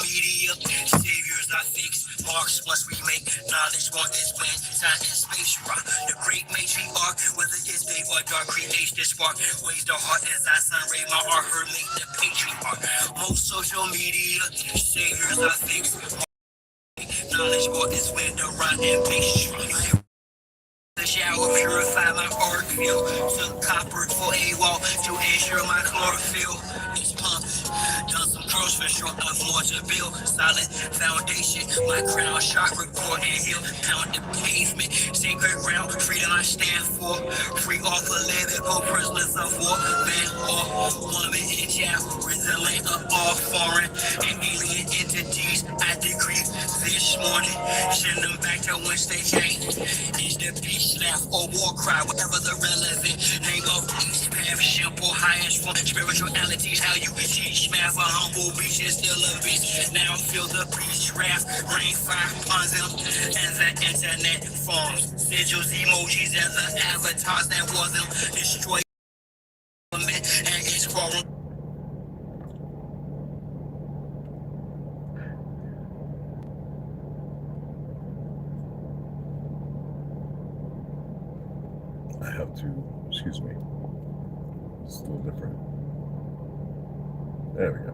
media, saviors I fix, marks once we make, knowledge one is when time and space rock. The great matriarch, whether it's day or dark, creates this spark. Ways the heart as I sun ray my art, her make the patriarch. Most social media, saviors I fix, knowledge one is when the run and base rock. The shower purify my art feel. Took copper for a wall to ensure my chlorophyll is pumped. Done some curls for sure of more to build. Solid foundation, my crown shot report and hill. Pound the pavement, sacred ground, freedom I stand for. Free all political prisoners of war. Man or woman in jail, rid the land of all foreign and alien entities. I decree this morning, send them back to whence they came. Is the peace laugh or war cry, whatever the relevant name of each path, simple, highest form, spiritualities, how you teach math, a humble beach is still a beach, now feel the beach raft, rain, fire, puns them, and the internet forms, sigils, emojis, and the avatars that wasn't destroyed, and it's forum. I have to, excuse me, it's a little different. There we go.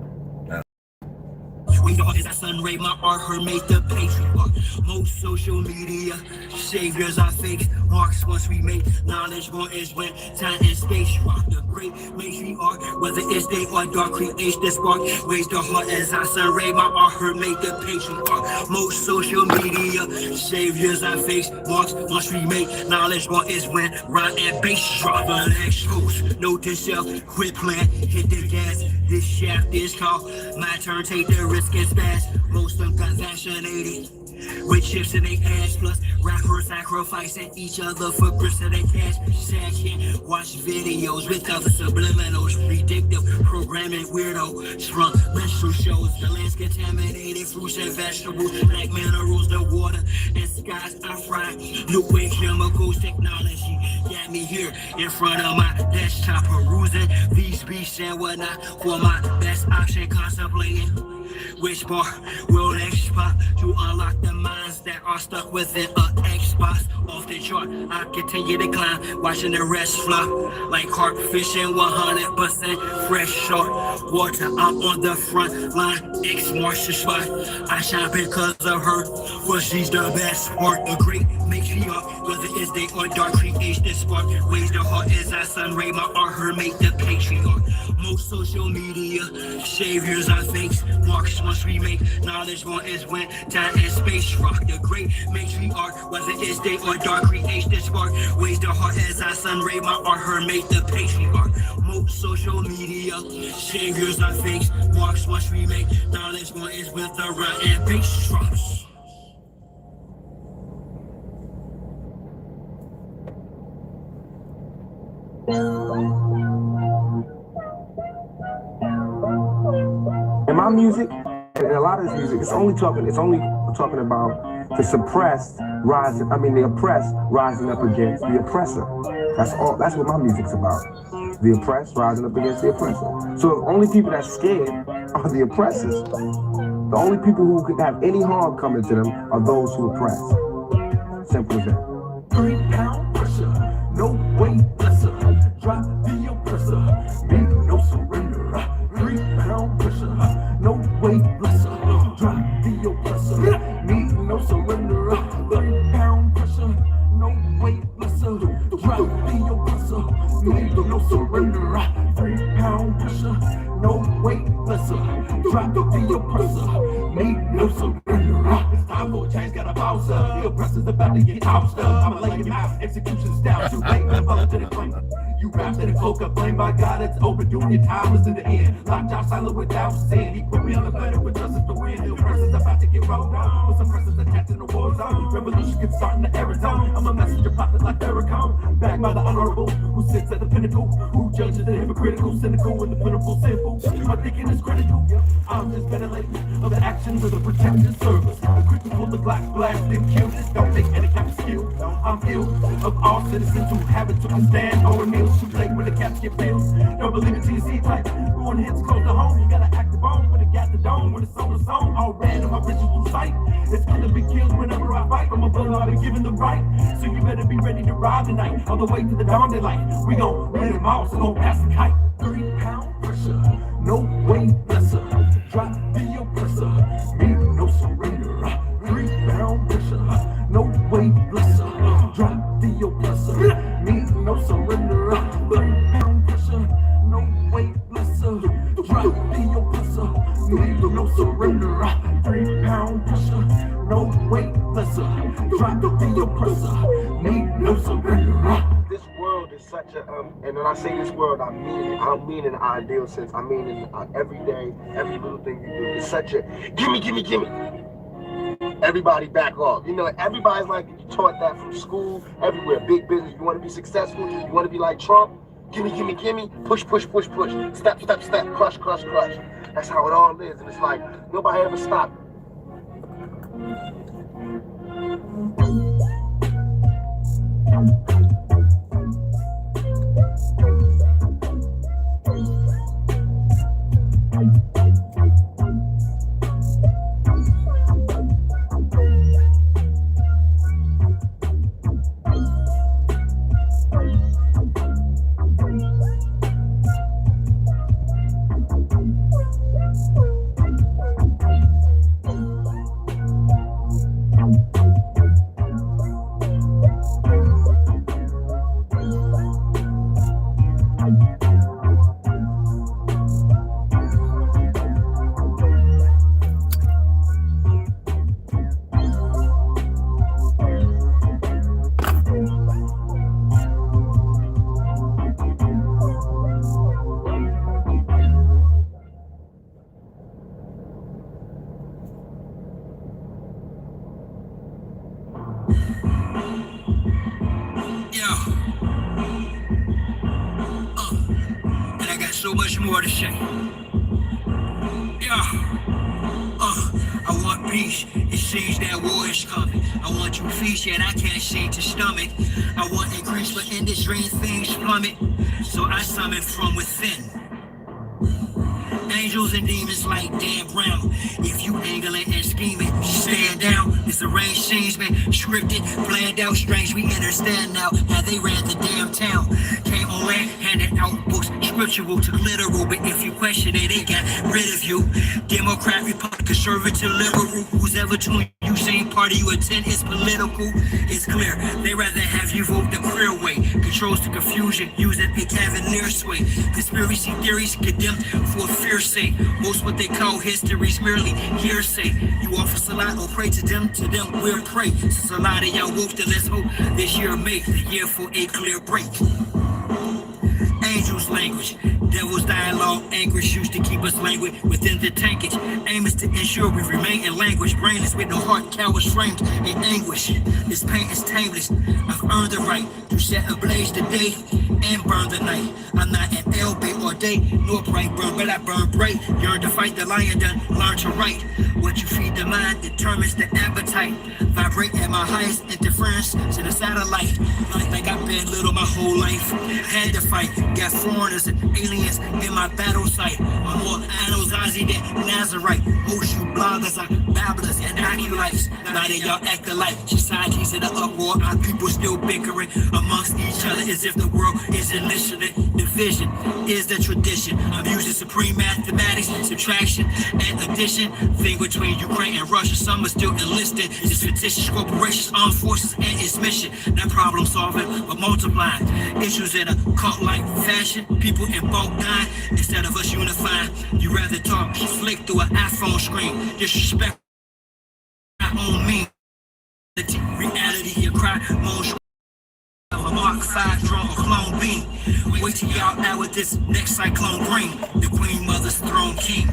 We know is that sun ray, my art, her make the patriarch. Most social media, saviors are fake, marks once we make, knowledge more is when time and space rock. The great matriarch, whether it's day or dark, creates the spark. Raise the heart as I sun ray, my art, her make the patriarch. Most social media, saviors are fake, marks once we make, knowledge more is when rhyme and bass drop. The next host, note to self, quit playing, hit the gas. This shaft is called my turn, take the risk and spaz. Most of them got fascinated with chips in their ass, plus rappers sacrificing each other for grits of their cash. Second, watch videos with other subliminals, predictive programming weirdos from menstrual shows. The land's contaminated, fruits and vegetables, black minerals, the water and skies I fry. Nuclear chemicals, technology got me here in front of my desktop, perusing these beats and whatnot for my best option, contemplating which bar will next pop to unlock the minds that are stuck within a Xbox off the chart. I continue to climb, watching the rest flop like carp fishing, 100% fresh shark water. I'm on the front line, ex-martial spot. I shine because of her, for she's the best part. A great matriarch, whether it's day or dark, creates the spark. Ways the heart as I sun ray, my art, her make the patriarch. Most social media, saviors are fakes, marks once we make, knowledge one is when time and space rock. The great matriarch, whether it's day or dark, creates the spark. Ways the heart as I sun ray, my art, her make the patriarch. Most social media, saviors are fakes, marks once we make, knowledge one is with the run and bass drops. In my music, and a lot of this music, it's only talking about the suppressed rising, the oppressed rising up against the oppressor. That's what my music's about. The oppressed rising up against the oppressor. So the only people that's scared are the oppressors. The only people who could have any harm coming to them are those who oppress. Simple as that. 3 pound pressure, no way lesser. Drop the oppressor, need no surrender. 3 pound pressure, no way lesser. Drop the oppressor, need no surrender. 3 pound pressure, no way lesser. Drop the oppressor, need no surrender. 3 pound pressure, no way lesser. Drop the oppressor, need no surrender. It's time for a change, got a bounce up. The oppressor's about to get ousted. I'ma lay him out, execution's down. Too late, I'm falling to the claim. You wrapped in a cloak of blame by God, it's overdue. Your time is in the end. Locked out silent without sin. He put me on the planet with justice to win. The oppressor's about to get rolled down. With some pressures attached in the war zone. Revolution can start in the Arizona. I'm a messenger prophet like Farrakhan. Backed by the honorable, who sits at the pinnacle. Who judges the hypocritical, cynical, and the pitiful sinful. My thinking is critical. I'm just ventilating of the actions of the protective service. The quick to pull the Glock, blast and kill. This don't take any kind of skill. I'm ill of all citizens who have it to stand or kneel. Too late when the caps get bills. Don't believe it till you see type. Going hits close to home. You gotta act the bone when it got the dome. When it's on the song, all given the right. So you better be ready to ride tonight, all the way to the dawn daylight. We gon' let him out, so gon' pass the kite. 3-pound pressure, no way lesser. Drop the oppressor, need no surrender. 3-pound pressure, no way lesser. Drop the oppressor, need no surrender. 3-pound pressure, no way lesser. Drop the oppressor, need no surrender. 3-pound pressure, no way lesser. Drop the oppressor, need no surrender. This world is such a, and when I say this world, I mean it. I don't mean in an ideal sense. I mean in every day, every little thing you do. It's such a, gimme, gimme, gimme. Everybody back off. You know, everybody's like, you taught that from school, everywhere. Big business. You want to be successful? You want to be like Trump? Gimme, gimme, gimme. Push, push, push, push. Step, step, step. Crush, crush, crush. That's how it all is. And it's like, nobody ever stopped. So much more to say. I want peace. It seems that war is coming. I want you feast, yet I can't seem to stomach. I want increase, but in this dream things plummet. So I summon from within. Angels and demons like Dan Brown. If you angling and scheming, stand down. This arranged scenes, man, scripted, planned out, strange. We understand now how they ran the damn town. Came on land, handed out books, scriptural to literal. But if you question it, they got rid of you. Democrat, Republican, conservative, liberal. Who's ever tuned you, same party you attend is political. It's clear, they rather have you vote the clear way. Controls the confusion, using a cavalier sway. Conspiracy theories condemned for fear's sake. Most what they call history's merely hearsay. You offer salat or pray to them we'll pray. Since a lot of y'all woke, then let's hope this year make the year for a clear break. Angels language, devil's dialogue, anguish used to keep us languid within the tankage. Aim is to ensure we remain in language, brainless with no heart, cowards framed in anguish. This pain is tameless. I've earned the right to set ablaze the day and burn the night. I'm not an L-bait or day, nor bright burn, but I burn bright. Yearn to fight the lion, done learn to write. What you feed the mind determines the appetite. Vibrate at my highest interference to the satellite. Like I've been little my whole life. Had to fight, got foreigners and aliens in my battle site. I'm more Anazazi than Nazarite. Most you bloggers are babblers and acolytes. Now that y'all act alike. Societies in an uproar, our people still bickering amongst each other as if the world isn't listening. Division is the tradition. I'm using supreme mathematics, subtraction and addition. Thing between Ukraine and Russia, some are still enlisted. It's fictitious corporations, armed forces, and its mission. Not problem solving, but multiplying. Issues in a cult-like fashion. People in bulk dying instead of us unifying. You rather talk slick through an iPhone screen. Disrespect my own mean. Reality, you cry, moan. A Mark 5 drone or clone beam. Wait till y'all out with this next cyclone bring the Queen Mother's throne king.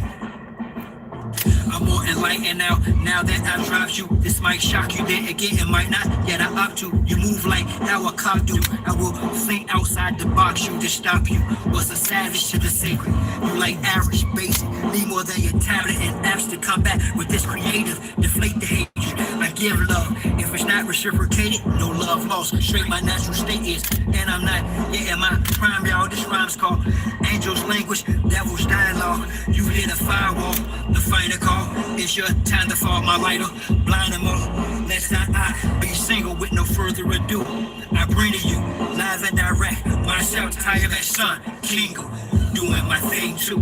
I'm more enlightened now that I've dropped you. This might shock you, then again it might not, yet I opt to. You move like how a cop do. I will think outside the box you to stop you. Was a savage to the sacred. You like average, basic, need more than your tablet and apps to come back with this creative. Deflate the hatred, I give love. If it's not reciprocated, no love lost. Straight my natural state is, and I'm not yet in my prime, y'all. This rhyme's called Angel's Language, Devil's Dialogue. You hit a firewall, the final call. It's your time to fall, my lighter. Blind them all. Lest I be single with no further ado. I bring to you, live and direct, myself tired as son, Kingo, doing my thing too.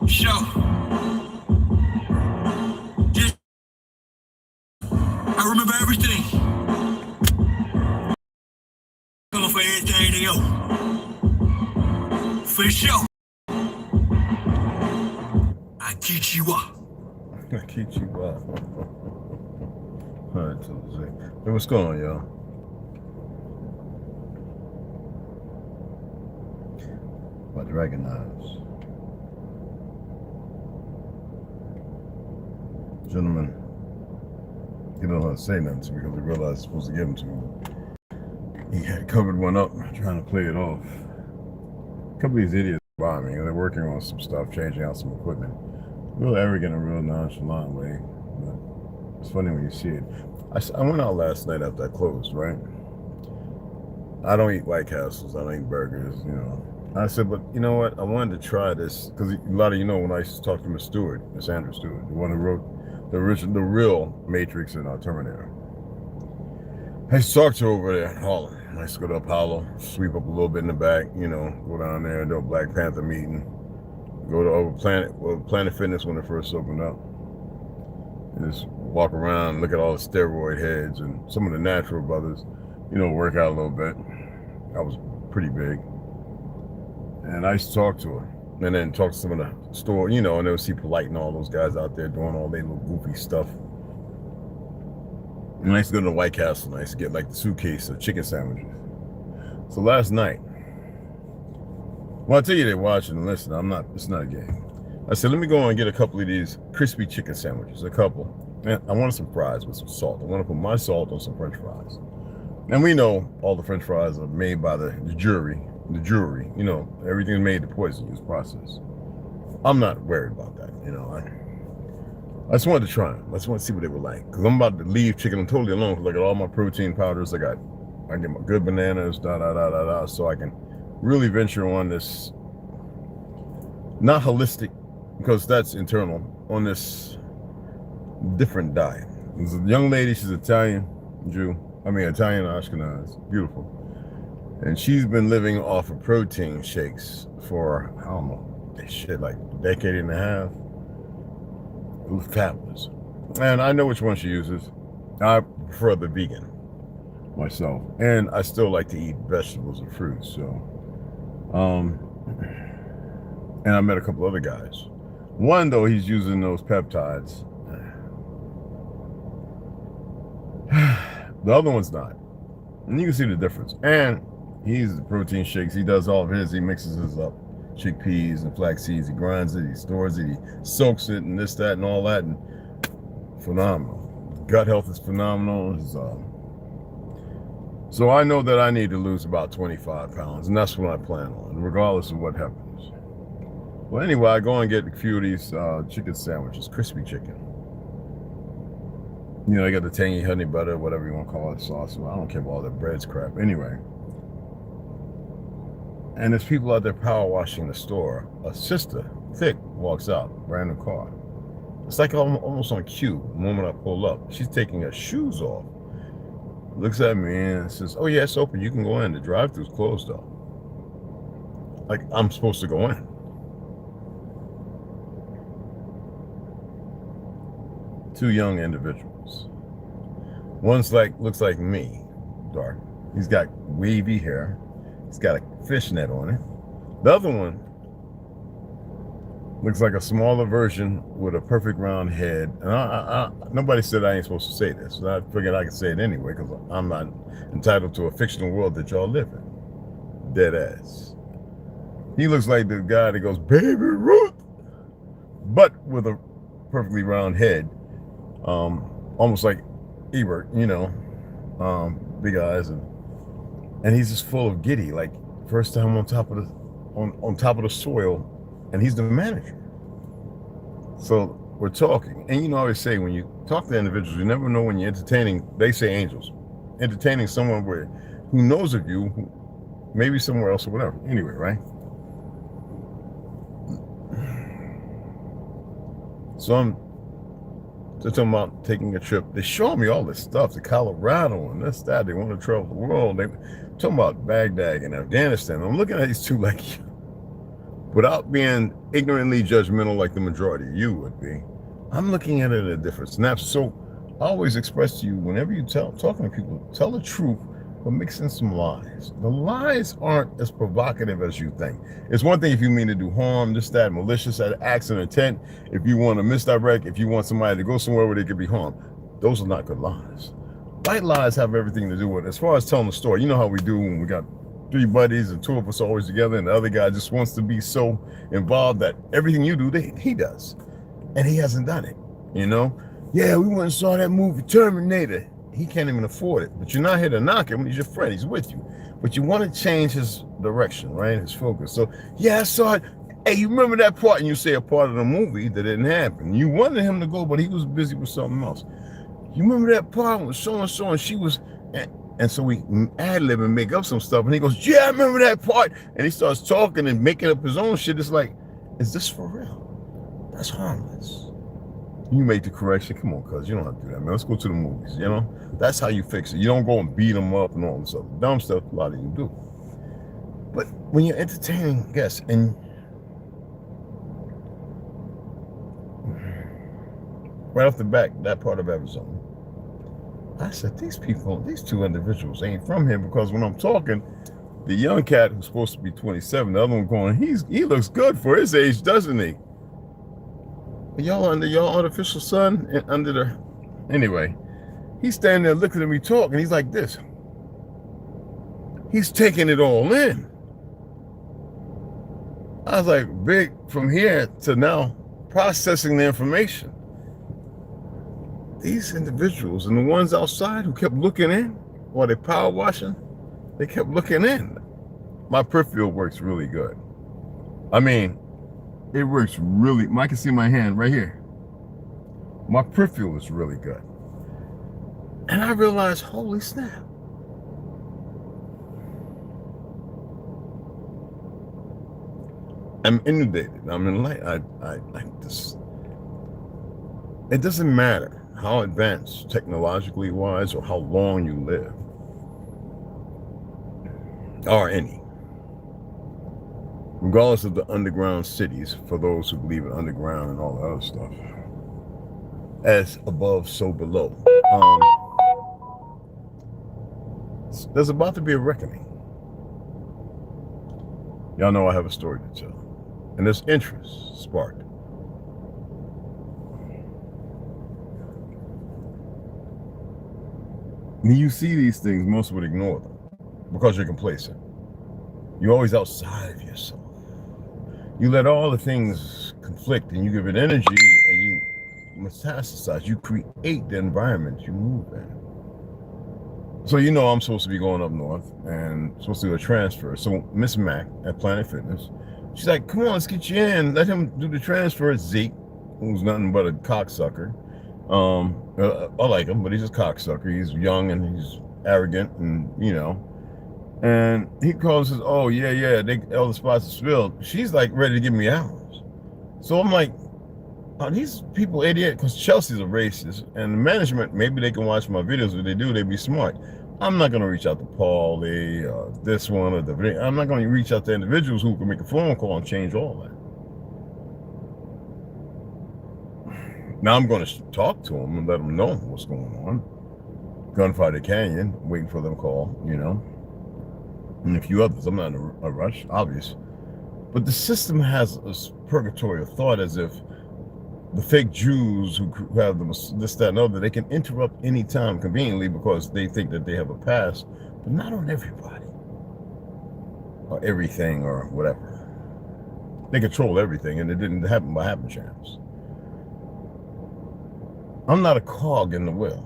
Show. Just, I remember everything. Going for everything they owe. For sure. I teach you up. I keep you up. All right, ToLU'S. Hey, what's going on, y'all? My dragon eyes. Gentlemen, he don't want to say nothing to me because he realized I was supposed to give him to him. He had covered one up, trying to play it off. A couple of these idiots by me, and they're working on some stuff, changing out some equipment. Real arrogant and real nonchalant way, but it's funny when you see it. I went out last night after I closed, right? I don't eat White Castles, I don't eat burgers, you know. I said, but you know what? I wanted to try this, because a lot of you know when I used to talk to Miss Stewart, Miss Andrew Stewart, the one who wrote the real Matrix and Terminator. I used to talk to her over there in Harlem. I used to go to Apollo, sweep up a little bit in the back, you know, go down there, do a Black Panther meeting, go to Planet Fitness when it first opened up, and just walk around and look at all the steroid heads and some of the natural brothers, you know, work out a little bit. I was pretty big. And I used to talk to her, and then talk to some of the store, you know, and they would see Polite and all those guys out there doing all their little goofy stuff. And I used to go to the White Castle, and I used to get like the suitcase of chicken sandwiches. So last night, well, I tell you they're watching and listening. It's not a game. I said, let me go and get a couple of these crispy chicken sandwiches, a couple. And I wanted some fries with some salt. I want to put my salt on some French fries. And we know all the French fries are made by the jury, you know, everything made the poison use process. I'm not worried about that, you know. I just wanted to try them. I just want to see what they were like. Because I'm about to leave chicken totally alone. Because I got all my protein powders. I get my good bananas, so I can really venture on this, not holistic, because that's internal, on this different diet. There's a young lady, she's Italian Ashkenaz, beautiful. And she's been living off of protein shakes for, I don't know, like a decade and a half. It was fabulous. And I know which one she uses. I prefer the vegan myself. And I still like to eat vegetables and fruits, so. And I met a couple other guys. One, though, he's using those peptides. The other one's not. And you can see the difference. And he's the protein shakes. He does all of his. He mixes his up. Chickpeas and flax seeds. He grinds it. He stores it. He soaks it and this, that, and all that. And phenomenal. Gut health is phenomenal. So I know that I need to lose about 25 pounds. And that's what I plan on, regardless of what happens. Well, anyway, I go and get a few of these chicken sandwiches. Crispy chicken. You know, they got the tangy honey butter, whatever you want to call it, sauce. Well, I don't care about all that bread's crap. Anyway. And there's people out there power washing the store. A sister, thick, walks out, brand new car. It's like almost on cue. The moment I pull up, she's taking her shoes off. Looks at me and says, oh yeah, it's open. You can go in. The drive-thru's closed though. Like I'm supposed to go in. Two young individuals. One's looks like me, dark. He's got wavy hair. He's got a fishnet on it. The other one looks like a smaller version with a perfect round head. And nobody said I ain't supposed to say this. So I figured I could say it anyway because I'm not entitled to a fictional world that y'all live in. Dead ass. He looks like the guy that goes, Baby Ruth, but with a perfectly round head. Almost like Ebert, you know, big eyes, and he's just full of giddy, like first time on top of the soil, and he's the manager. So we're talking, and you know, I always say when you talk to individuals, you never know when you're entertaining. They say angels, entertaining someone who knows of you, who maybe somewhere else or whatever. Anyway, right? So they're talking about taking a trip. They show me all this stuff, to Colorado and this, that. They want to travel the world. They talking about Baghdad and Afghanistan. I'm looking at these two like, without being ignorantly judgmental like the majority of you would be, I'm looking at it at a different snap. So I always express to you, whenever you talking to people, tell the truth, but mix in some lies. The lies aren't as provocative as you think. It's one thing if you mean to do harm, this, that, malicious, acts and intent. If you want to misdirect, if you want somebody to go somewhere where they could be harmed, those are not good lies. White lies have everything to do with it. As far as telling the story, you know how we do when we got 3 buddies and 2 of us are always together, and the other guy just wants to be so involved that everything you do, he does. And he hasn't done it, you know? Yeah, we went and saw that movie, Terminator. He can't even afford it, but you're not here to knock him. He's your friend, he's with you. But you want to change his direction, right? His focus. So, yeah, I saw it. Hey, you remember that part? And you say a part of the movie that didn't happen. You wanted him to go, but he was busy with something else. You remember that part with so-and-so, and she was... And so we ad-lib and make up some stuff. And he goes, yeah, I remember that part. And he starts talking and making up his own shit. It's like, is this for real? That's harmless. You make the correction. Come on, cuz, you don't have to do that, man. Let's go to the movies, you know? That's how you fix it. You don't go and beat them up and all this other dumb stuff a lot of you do. But when you're entertaining guests, and right off the back, that part of Arizona, I said, these 2 individuals ain't from here, because when I'm talking, the young cat who's supposed to be 27, the other one going, he looks good for his age, doesn't he? Y'all under your artificial sun, and under the... Anyway, he's standing there looking at me talk, and he's like this. He's taking it all in. I was like, big, from here to now, processing the information. These individuals and the ones outside who kept looking in, while they're power washing, they kept looking in. My peripheral works really good. I mean, it works really, I can see my hand right here. My peripheral is really good. And I realized, holy snap. I'm inundated. I'm in light. I this. It doesn't matter how advanced technologically wise or how long you live, or any. Regardless of the underground cities, for those who believe in underground and all the other stuff, as above, so below. There's about to be a reckoning. Y'all know I have a story to tell, and there's interest sparked. When you see these things, most would ignore them because you're complacent. You're always outside of yourself. You let all the things conflict, and you give it energy, and you metastasize. You create the environment you move in. So you know I'm supposed to be going up north and supposed to do a transfer. So Miss Mac at Planet Fitness, she's like, come on, let's get you in. Let him do the transfer. Zeke, who's nothing but a cocksucker. I like him, but he's a cocksucker. He's young and he's arrogant, and you know. And he calls and says, oh, yeah, all the spots are filled. She's like ready to give me hours. So I'm like, are these people idiot? Because Chelsea's a racist, and the management, maybe they can watch my videos. If they do, they'd be smart. I'm not going to reach out to Paulie or this one or the... I'm not going to reach out to individuals who can make a phone call and change all that. Now I'm going to talk to them and let them know what's going on. Gunfighter Canyon, waiting for them to call, you know. And a few others. I'm not in a rush, obvious. But the system has a purgatory of thought, as if the fake Jews who have this, that, and other, they can interrupt any time conveniently because they think that they have a pass, but not on everybody. Or everything or whatever. They control everything, and it didn't happen by happen chance. I'm not a cog in the wheel.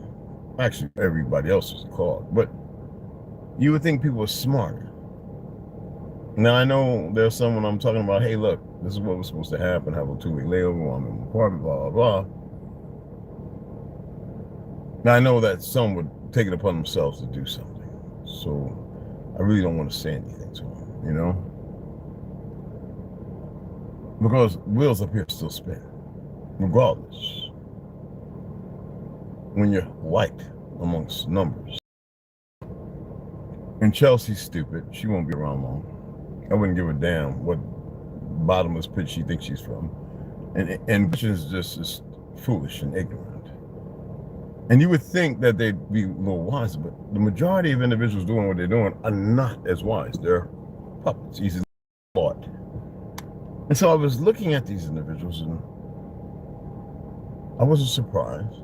Actually, everybody else is a cog, but you would think people are smarter. Now, I know there's someone I'm talking about, hey, look, this is what was supposed to happen, have a 2-week layover, I'm in my apartment, blah, blah, blah. Now, I know that some would take it upon themselves to do something. So, I really don't want to say anything to them, you know? Because wheels up here still spin. regardless, when you're liked amongst numbers. And Chelsea's stupid. She won't be around long. I wouldn't give a damn what bottomless pit she thinks she's from. And she's just as foolish and ignorant. And you would think that they'd be a little wiser, but the majority of individuals doing what they're doing are not as wise. They're puppets, easy thought. And so I was looking at these individuals and I wasn't surprised.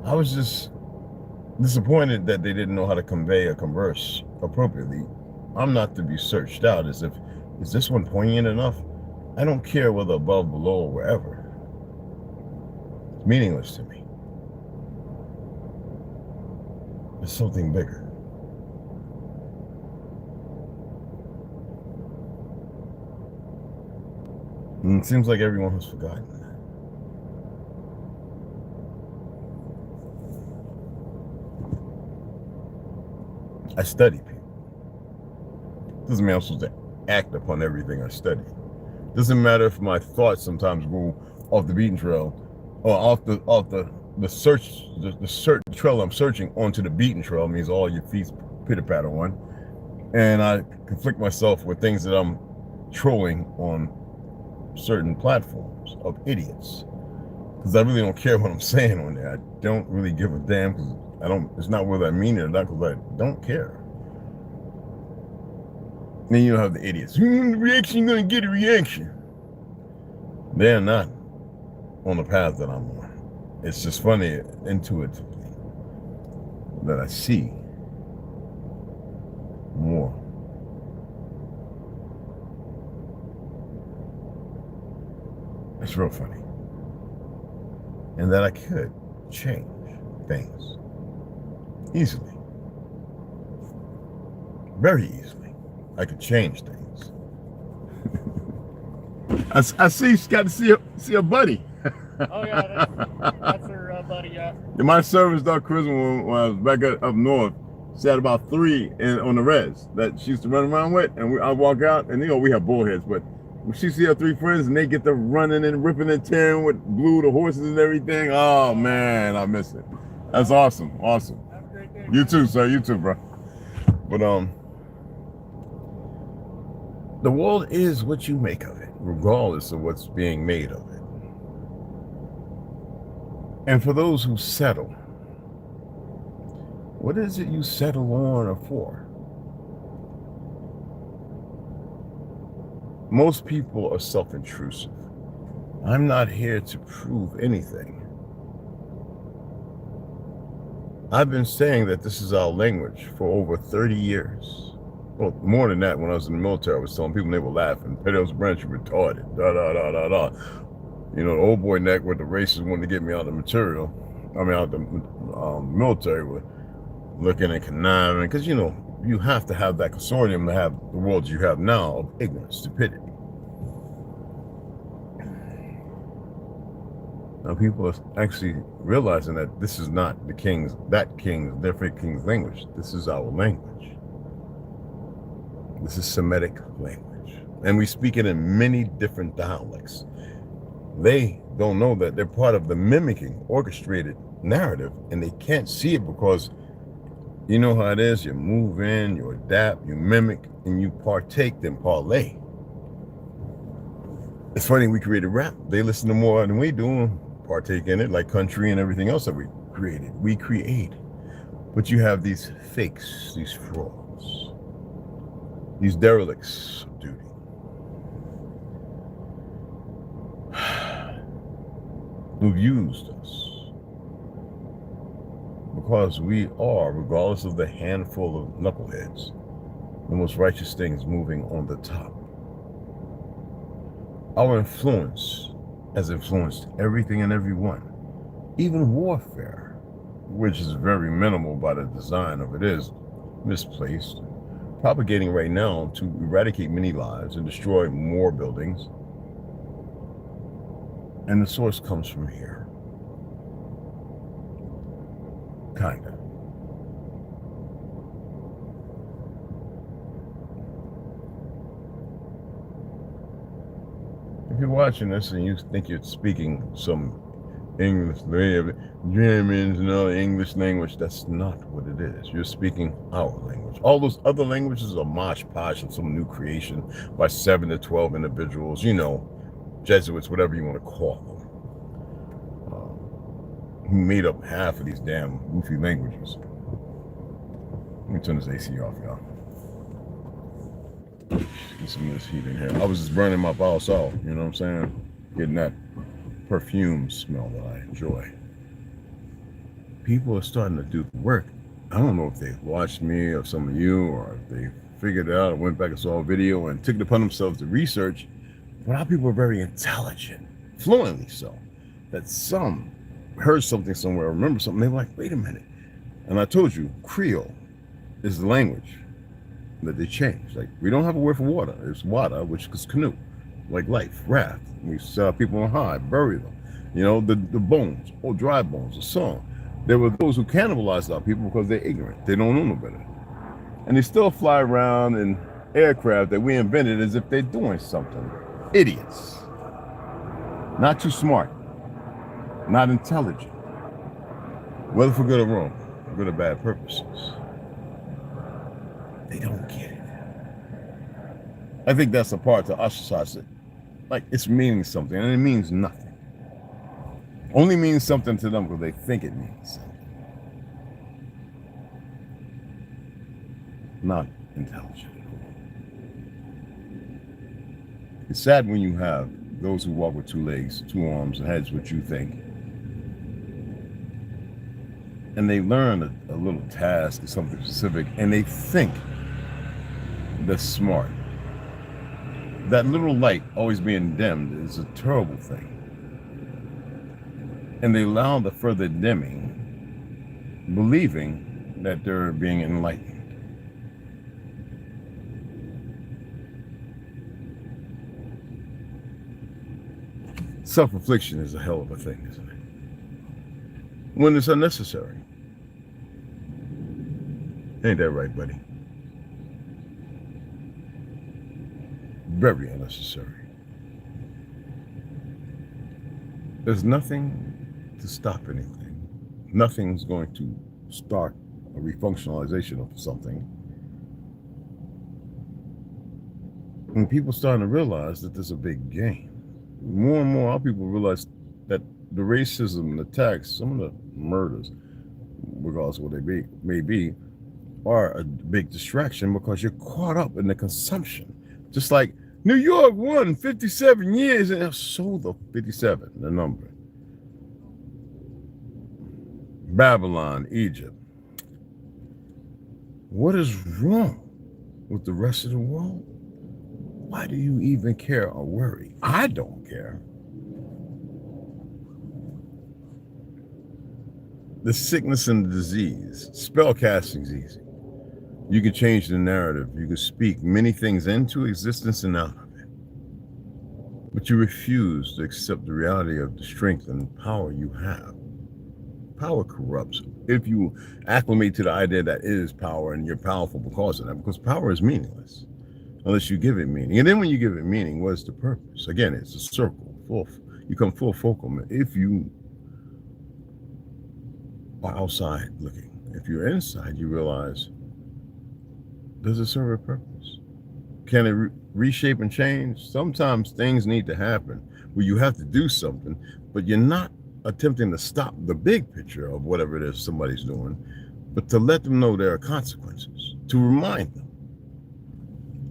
I was just disappointed that they didn't know how to convey or converse appropriately. I'm not to be searched out as if, is this one poignant enough? I don't care whether above, below, or wherever. It's meaningless to me. There's something bigger. And it seems like everyone has forgotten that. I study people. Doesn't mean I'm supposed to act upon everything I study. Doesn't matter if my thoughts sometimes go off the beaten trail or off the trail I'm searching onto the beaten trail. Means all your feet pitter patter on, and I conflict myself with things that I'm trolling on certain platforms of idiots, because I really don't care what I'm saying on there. I don't really give a damn, because I don't. It's not whether I mean it or not, because I don't care. Then you have the idiots. Reaction, you're gonna get a reaction. They're not on the path that I'm on. It's just funny, intuitively, that I see more. It's real funny. And that I could change things easily. Very easily. I could change things. I see she's got to see a buddy. Oh yeah, that's her buddy, yeah. My service dog Charisma, when I was back up north, she had about 3 on the res that she used to run around with, and I walk out, and we have bullheads, but when she see her 3 friends and they get to running and ripping and tearing with Blue, the horses and everything, oh man, I miss it. That's awesome, awesome. Have a great day. You too, sir, you too, bro. But the world is what you make of it, regardless of what's being made of it. And for those who settle, what is it you settle on or for? Most people are self-intrusive. I'm not here to prove anything. I've been saying that this is our language for over 30 years. Well, more than that. When I was in the military, I was telling people, they were laughing. Pedos Branch, you retarded. Da da da da da. You know, the old boy neck with the racists wanted to get me out of the material. I mean, out the military, were looking and conniving, because you know you have to have that consortium to have the world you have now of ignorance, stupidity. Now people are actually realizing that this is not different king's language. This is our language. This is Semitic language. And we speak it in many different dialects. They don't know that they're part of the mimicking, orchestrated narrative, and they can't see it because you know how it is. You move in, you adapt, you mimic, and you partake, then parlay. It's funny, we created rap. They listen to more than we do, partake in it, like country and everything else that we created. We create. But you have these fakes, these frauds, these derelicts of duty. Who've used us. Because we are, regardless of the handful of knuckleheads, the most righteous things moving on the top. Our influence has influenced everything and everyone, even warfare, which is very minimal by the design of it, is misplaced, propagating right now to eradicate many lives and destroy more buildings. And the source comes from here. Kinda. if you're watching this and you think you're speaking some English, Germans and all English language, that's not what it is. You're speaking our language. All those other languages are mosh posh and some new creation by 7 to 12 individuals, you know, Jesuits, whatever you want to call them, who made up half of these damn goofy languages. Let me turn this AC off, y'all. Get some of this heat in here. I was just burning my bowels out, you know what I'm saying? Getting that perfume smell that I enjoy. People are starting to do the work. I don't know if they watched me or some of you, or if they figured it out and went back and saw a video and took it upon themselves to research. But our people are very intelligent, fluently so, that some heard something somewhere, remember something, they were like, wait a minute. And I told you, Creole is the language that they changed. Like, we don't have a word for water. It's water, which is canoe, like life, raft. We set people on high, bury them. You know, the bones, or dry bones, a song. There were those who cannibalized our people because they're ignorant. They don't know no better. And they still fly around in aircraft that we invented as if they're doing something. Idiots. Not too smart. Not intelligent. Whether for good or wrong, good or bad purposes. They don't get it. I think that's the part to ostracize it. Like, it's meaning something, and it means nothing. Only means something to them because they think it means something. Not intelligent at all. It's sad when you have those who walk with 2 legs, 2 arms, and heads what you think. And they learn a little task or something specific, and they think they're smart. That little light always being dimmed is a terrible thing. And they allow the further dimming, believing that they're being enlightened. Self-affliction is a hell of a thing, isn't it? When it's unnecessary. Ain't that right, buddy? Very unnecessary. There's nothing to stop anything. Nothing's going to start a refunctionalization of something. When people starting to realize that there's a big game, more and more our people realize that the racism, the attacks, some of the murders, regardless of what they may be, are a big distraction because you're caught up in the consumption. Just like New York won 57 years and sold the 57, the number. Babylon, Egypt. What is wrong with the rest of the world? Why do you even care or worry? I don't care. The sickness and the disease, spell casting is easy. You can change the narrative. You can speak many things into existence and out of it. But you refuse to accept the reality of the strength and power you have. Power corrupts. If you acclimate to the idea that it is power and you're powerful because of that, because power is meaningless unless you give it meaning. And then when you give it meaning, what is the purpose? Again, it's a circle. You come full focal if you are outside looking. If you're inside, you realize, does it serve a purpose? Can it reshape and change? Sometimes things need to happen where you have to do something, but you're not attempting to stop the big picture of whatever it is somebody's doing, but to let them know there are consequences, to remind them,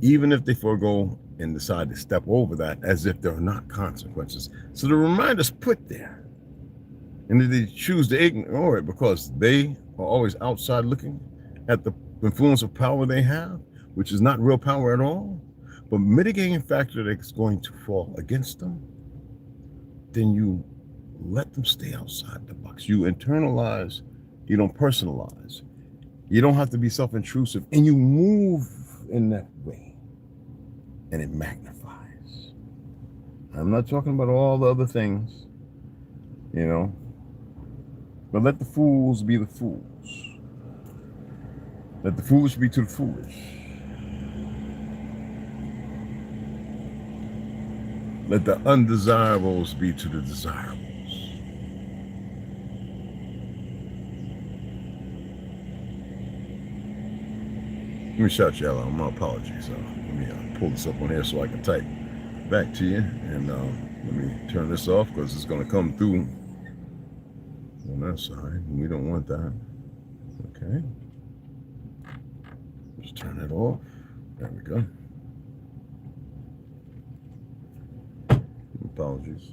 even if they forego and decide to step over that as if there are not consequences. So the reminder's put there. And if they choose to ignore it because they are always outside looking at the influence of power they have, which is not real power at all, but mitigating factor that's going to fall against them, then you let them stay outside the box. You internalize, you don't personalize. You don't have to be self-intrusive, and you move in that way, and it magnifies. I'm not talking about all the other things, you know, but let the fools be the fools. Let the foolish be to the foolish. Let the undesirables be to the desirables. Let me shout you out. My apologies. Let me pull this up on here so I can type back to you. And let me turn this off because it's going to come through on that side. We don't want that. Okay. Just turn it off. There we go. Apologies.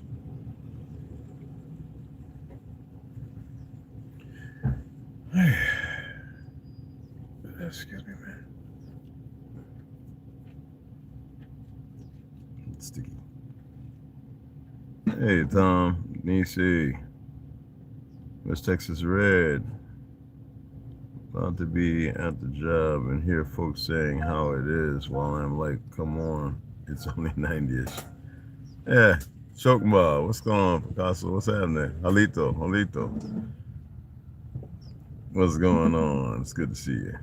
Excuse me, man. It's sticky. Hey, Tom, Nisi, West Texas Red. About to be at the job and hear folks saying how it is while I'm like, come on, it's only 90-ish. Yeah, Chokma, what's going on, Picasso? What's happening? Halito. What's going on? It's good to see you.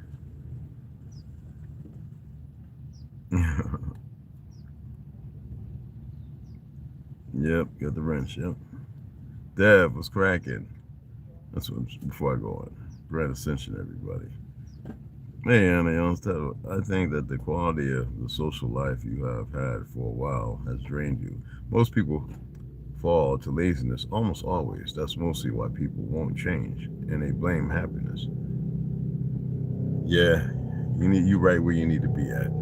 Yep, got the wrench, yep. Dev was cracking. That's what, before I go on. Grand Ascension, everybody. Hey, Anna Youngstead, I think that the quality of the social life you have had for a while has drained you. Most people fall to laziness almost always. That's mostly why people won't change, and they blame happiness. Yeah, you right where you need to be at.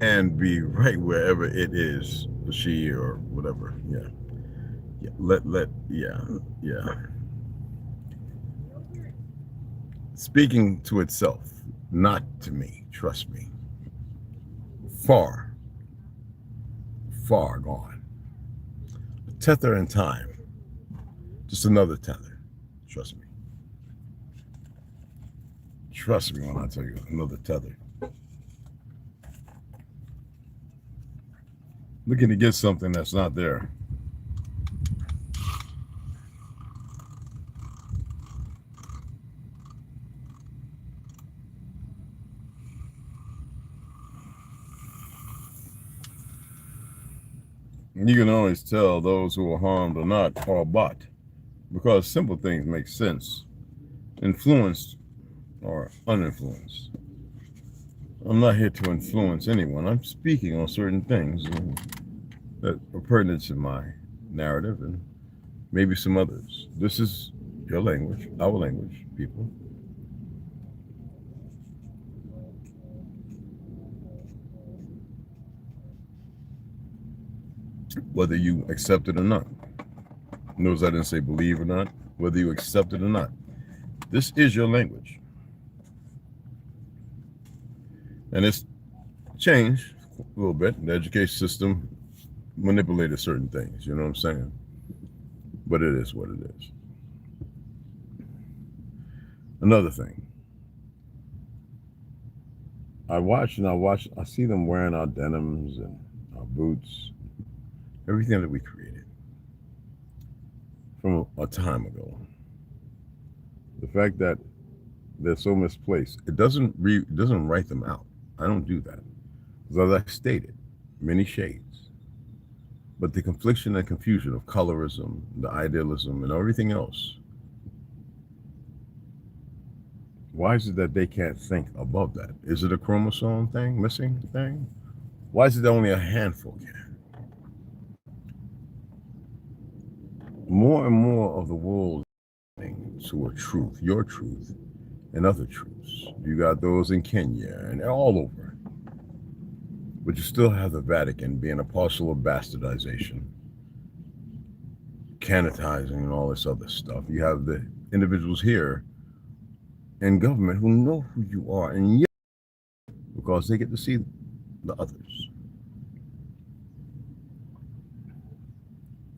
And be right wherever it is, she or whatever. Yeah. Yeah. Speaking to itself, not to me, trust me. Far gone. A tether in time. Just another tether. Trust me. Trust me when I tell you, another tether. Looking to get something that's not there. You can always tell those who are harmed or not are bought, because simple things make sense, influenced or uninfluenced. I'm not here to influence anyone. I'm speaking on certain things that are pertinent to my narrative and maybe some others. This is your language, our language, people. Whether you accept it or not. Notice I didn't say believe or not. Whether you accept it or not. This is your language. And it's changed a little bit. The education system manipulated certain things, you know what I'm saying? But it is what it is. Another thing. I see them wearing our denims and our boots, everything that we created from a time ago. The fact that they're so misplaced, it doesn't write them out. I don't do that. As I stated, many shades. But the confliction and confusion of colorism, the idealism, and everything else, why is it that they can't think above that? Is it a chromosome thing, missing thing? Why is it that only a handful can? More and more of the world to a truth, your truth, and other truths. You got those in Kenya and all over. But you still have the Vatican being a parcel of bastardization, canonizing and all this other stuff. You have the individuals here in government who know who you are, and yet, because they get to see the others,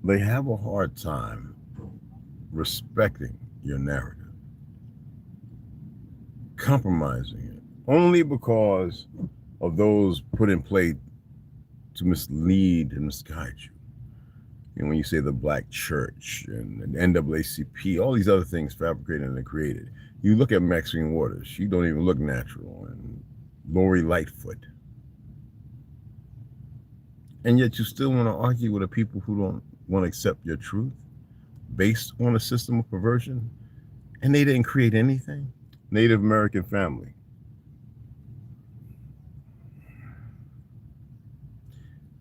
they have a hard time respecting your narrative, compromising it, only because of those put in play to mislead and misguide you. You know, when you say the Black Church and the NAACP, all these other things fabricated and created. You look at Maxine Waters, she don't even look natural. And Lori Lightfoot, And yet you still want to argue with the people who don't want to accept your truth based on a system of perversion. And they didn't create anything. Native American family.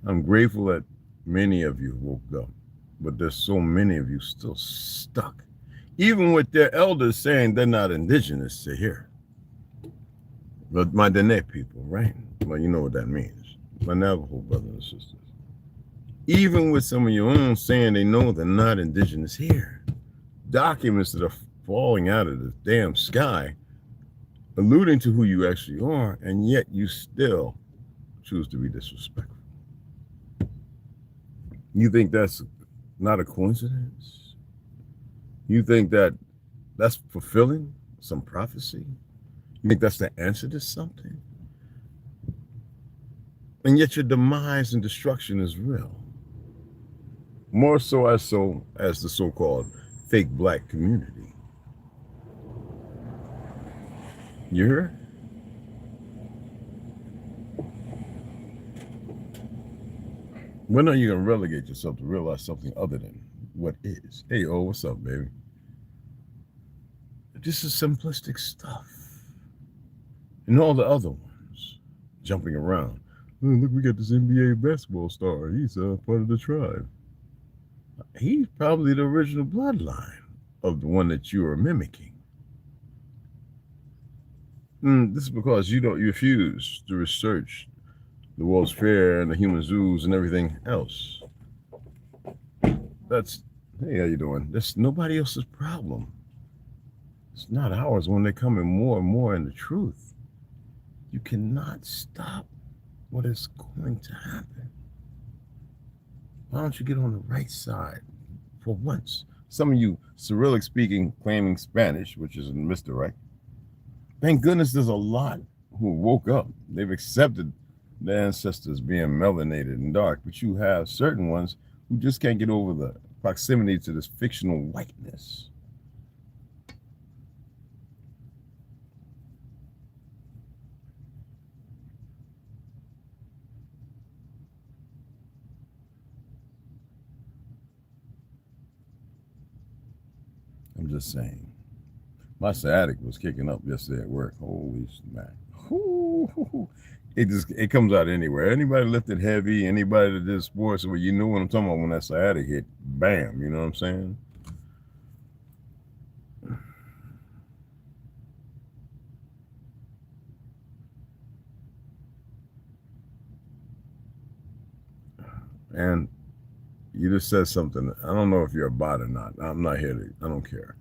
I'm grateful that many of you woke up, but there's so many of you still stuck, even with their elders saying they're not indigenous to here. But my Dene people, right? Well, you know what that means. My Navajo brothers and sisters. Even with some of your own saying they know they're not indigenous here. Documents that are falling out of the damn sky, alluding to who you actually are, and yet you still choose to be disrespectful. You think that's not a coincidence? You think that that's fulfilling some prophecy? You think that's the answer to something? And yet your demise and destruction is real. More so as the so-called fake black community. You hear? When are you going to relegate yourself to realize something other than what is? Hey, oh, what's up, baby? This is simplistic stuff. And all the other ones jumping around. Oh, look, we got this NBA basketball star. He's part of the tribe. He's probably the original bloodline of the one that you are mimicking. This is because you refuse to research the World's Fair and the human zoos and everything else. That's, hey, how you doing? That's nobody else's problem. It's not ours when they're coming more and more in the truth. You cannot stop what is going to happen. Why don't you get on the right side for once? Some of you Cyrillic speaking, claiming Spanish, which is misdirect. Thank goodness there's a lot who woke up. They've accepted their ancestors being melanated and dark, but you have certain ones who just can't get over the proximity to this fictional whiteness. I'm just saying. My sciatic was kicking up yesterday at work. Holy smack. It comes out anywhere. Anybody lifted heavy, anybody that did sports, well, you know what I'm talking about when that sciatic hit. Bam, you know what I'm saying? And you just said something. I don't know if you're a bot or not. I'm not here to, I don't care.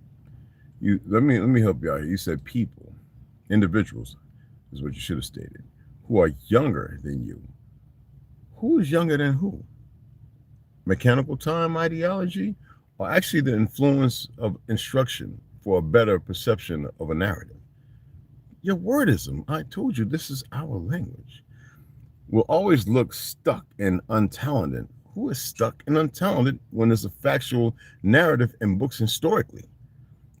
Let me help you out here. You said people, individuals, is what you should have stated, who are younger than you. Who is younger than who? Mechanical time ideology, or actually the influence of instruction for a better perception of a narrative? Your wordism, I told you, this is our language, will always look stuck and untalented. Who is stuck and untalented when there's a factual narrative in books historically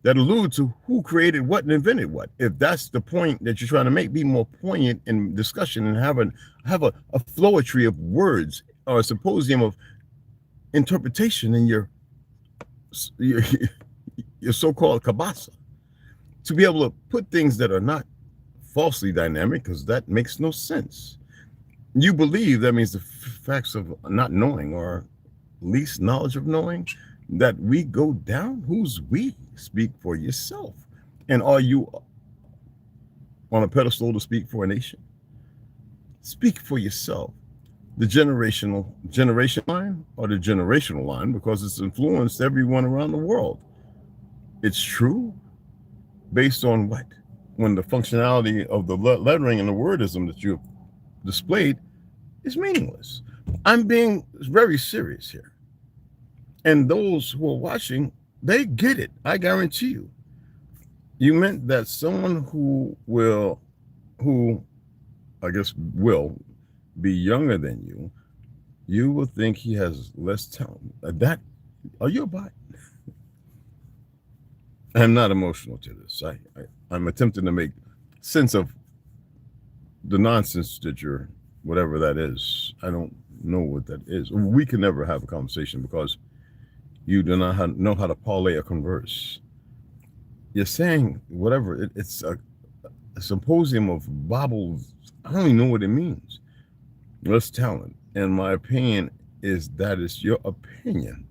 that allude to who created what and invented what? If that's the point that you're trying to make, be more poignant in discussion and have a flowetry of words or a symposium of interpretation in your so-called kabasa, to be able to put things that are not falsely dynamic, because that makes no sense. You believe that means the facts of not knowing, or least knowledge of knowing, that we go down. Who's we? Speak for yourself. And are you on a pedestal to speak for a nation? Speak for yourself. The generation line, or the generational line, because it's influenced everyone around the world. It's true based on what? When the functionality of the lettering and the wordism that you've displayed is meaningless. I'm being very serious here. And those who are watching, they get it. I guarantee you. You meant that someone who I guess will be younger than you, you will think he has less talent. Are you a bot? I'm not emotional to this. I'm attempting to make sense of the nonsense that you're whatever that is. I don't know what that is. We can never have a conversation because you do not know how to parlay or converse. You're saying whatever. It's a symposium of baubles. I don't even know what it means. That's talent. And my opinion is that it's your opinion.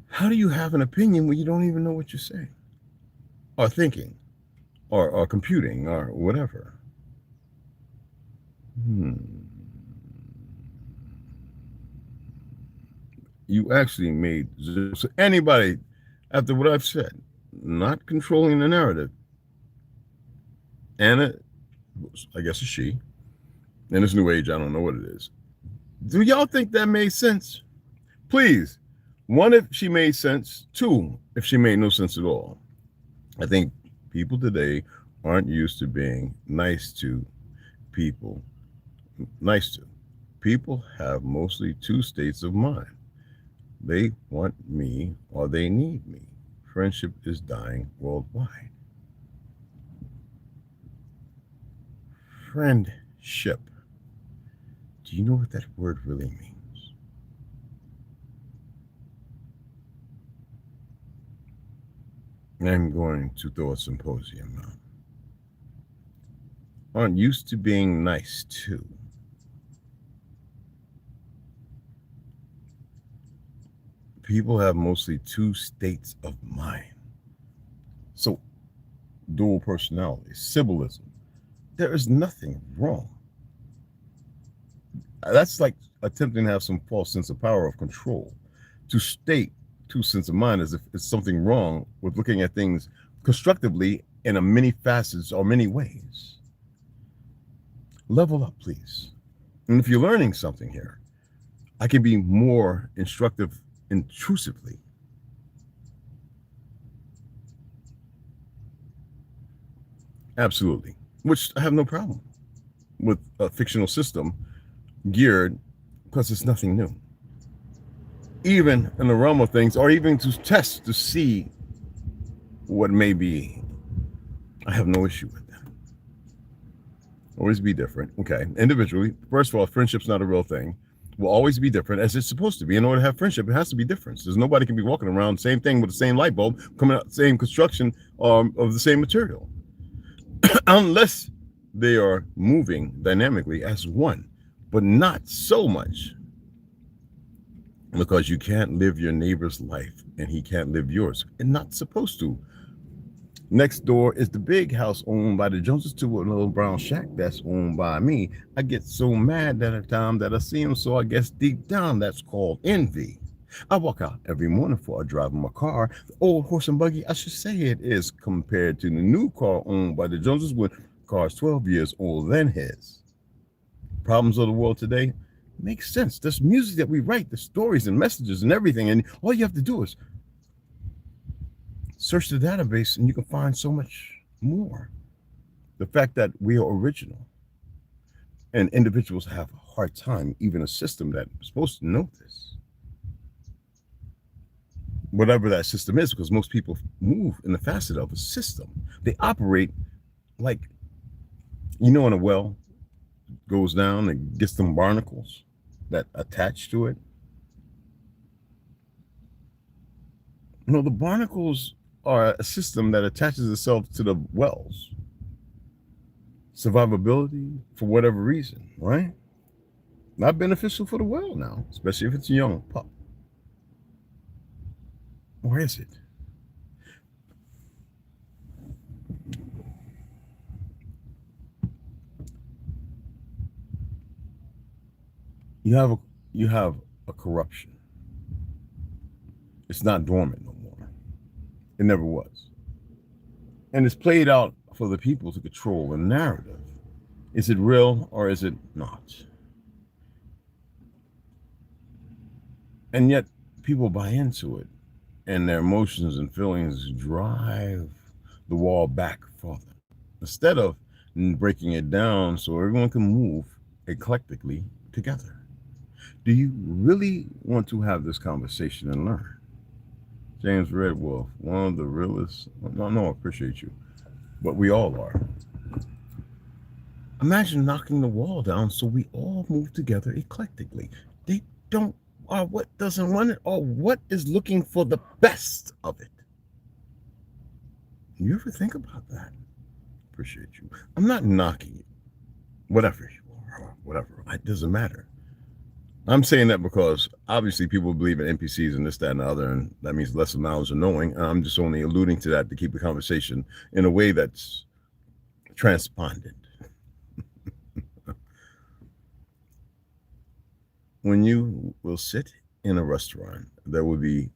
How do you have an opinion when you don't even know what you're saying? Or thinking? Or computing? Or whatever? You actually made... So anybody, after what I've said, not controlling the narrative, Anna, I guess it's she, in this new age, I don't know what it is. Do y'all think that made sense? Please. 1, if she made sense. 2, if she made no sense at all. I think people today aren't used to being nice to people. Nice to. People have mostly 2 states of mind. They want me or they need me. Friendship is dying worldwide. Friendship. Do you know what that word really means? I'm going to throw a symposium now. Aren't used to being nice to. People have mostly 2 states of mind. So, dual personality, symbolism. There is nothing wrong. That's like attempting to have some false sense of power of control. To state 2 sense of mind as if it's something wrong with looking at things constructively in a many facets or many ways. Level up, please. And if you're learning something here, I can be more instructive intrusively. Absolutely. Which I have no problem with a fictional system geared, because it's nothing new. Even in the realm of things, or even to test to see what may be. I have no issue with that. Always be different. Okay. Individually, first of all, friendship's not a real thing. Will always be different as it's supposed to be. In order to have friendship, it has to be different. There's nobody can be walking around same thing with the same light bulb coming out, same construction of the same material. Unless they are moving dynamically as one, but not so much. Because you can't live your neighbor's life and he can't live yours. And not supposed to. Next door is the big house owned by the Joneses to a little brown shack that's owned by me. I get so mad at a time that I see him, so I guess deep down that's called envy. I walk out every morning before I drive my car. The old horse and buggy, I should say it is, compared to the new car owned by the Joneses when car's 12 years older than his. Problems of the world today makes sense. There's music that we write, the stories and messages and everything, and all you have to do is search the database and you can find so much more. The fact that we are original and individuals have a hard time, even a system that is supposed to know this. Whatever that system is, because most people move in the facet of a system. They operate like, you know, in a well goes down and gets them barnacles that attach to it. You know, the barnacles are a system that attaches itself to the wells. Survivability for whatever reason, right? Not beneficial for the well now, especially if it's a young pup. Or is it? You have a corruption. It's not dormant no more. It never was. And it's played out for the people to control the narrative. Is it real or is it not? And yet people buy into it, and their emotions and feelings drive the wall back for them. Instead of breaking it down so everyone can move eclectically together. Do you really want to have this conversation and learn? James Red Wolf, one of the realest. No, I appreciate you, but we all are. Imagine knocking the wall down so we all move together eclectically. They don't, or what doesn't want it, or what is looking for the best of it. You ever think about that? Appreciate you. I'm not knocking you. Whatever you are, whatever. It doesn't matter. I'm saying that because obviously people believe in NPCs and this, that, and the other, and that means less of knowledge or knowing. And I'm just only alluding to that to keep the conversation in a way that's transpondent. When you will sit in a restaurant, there will be,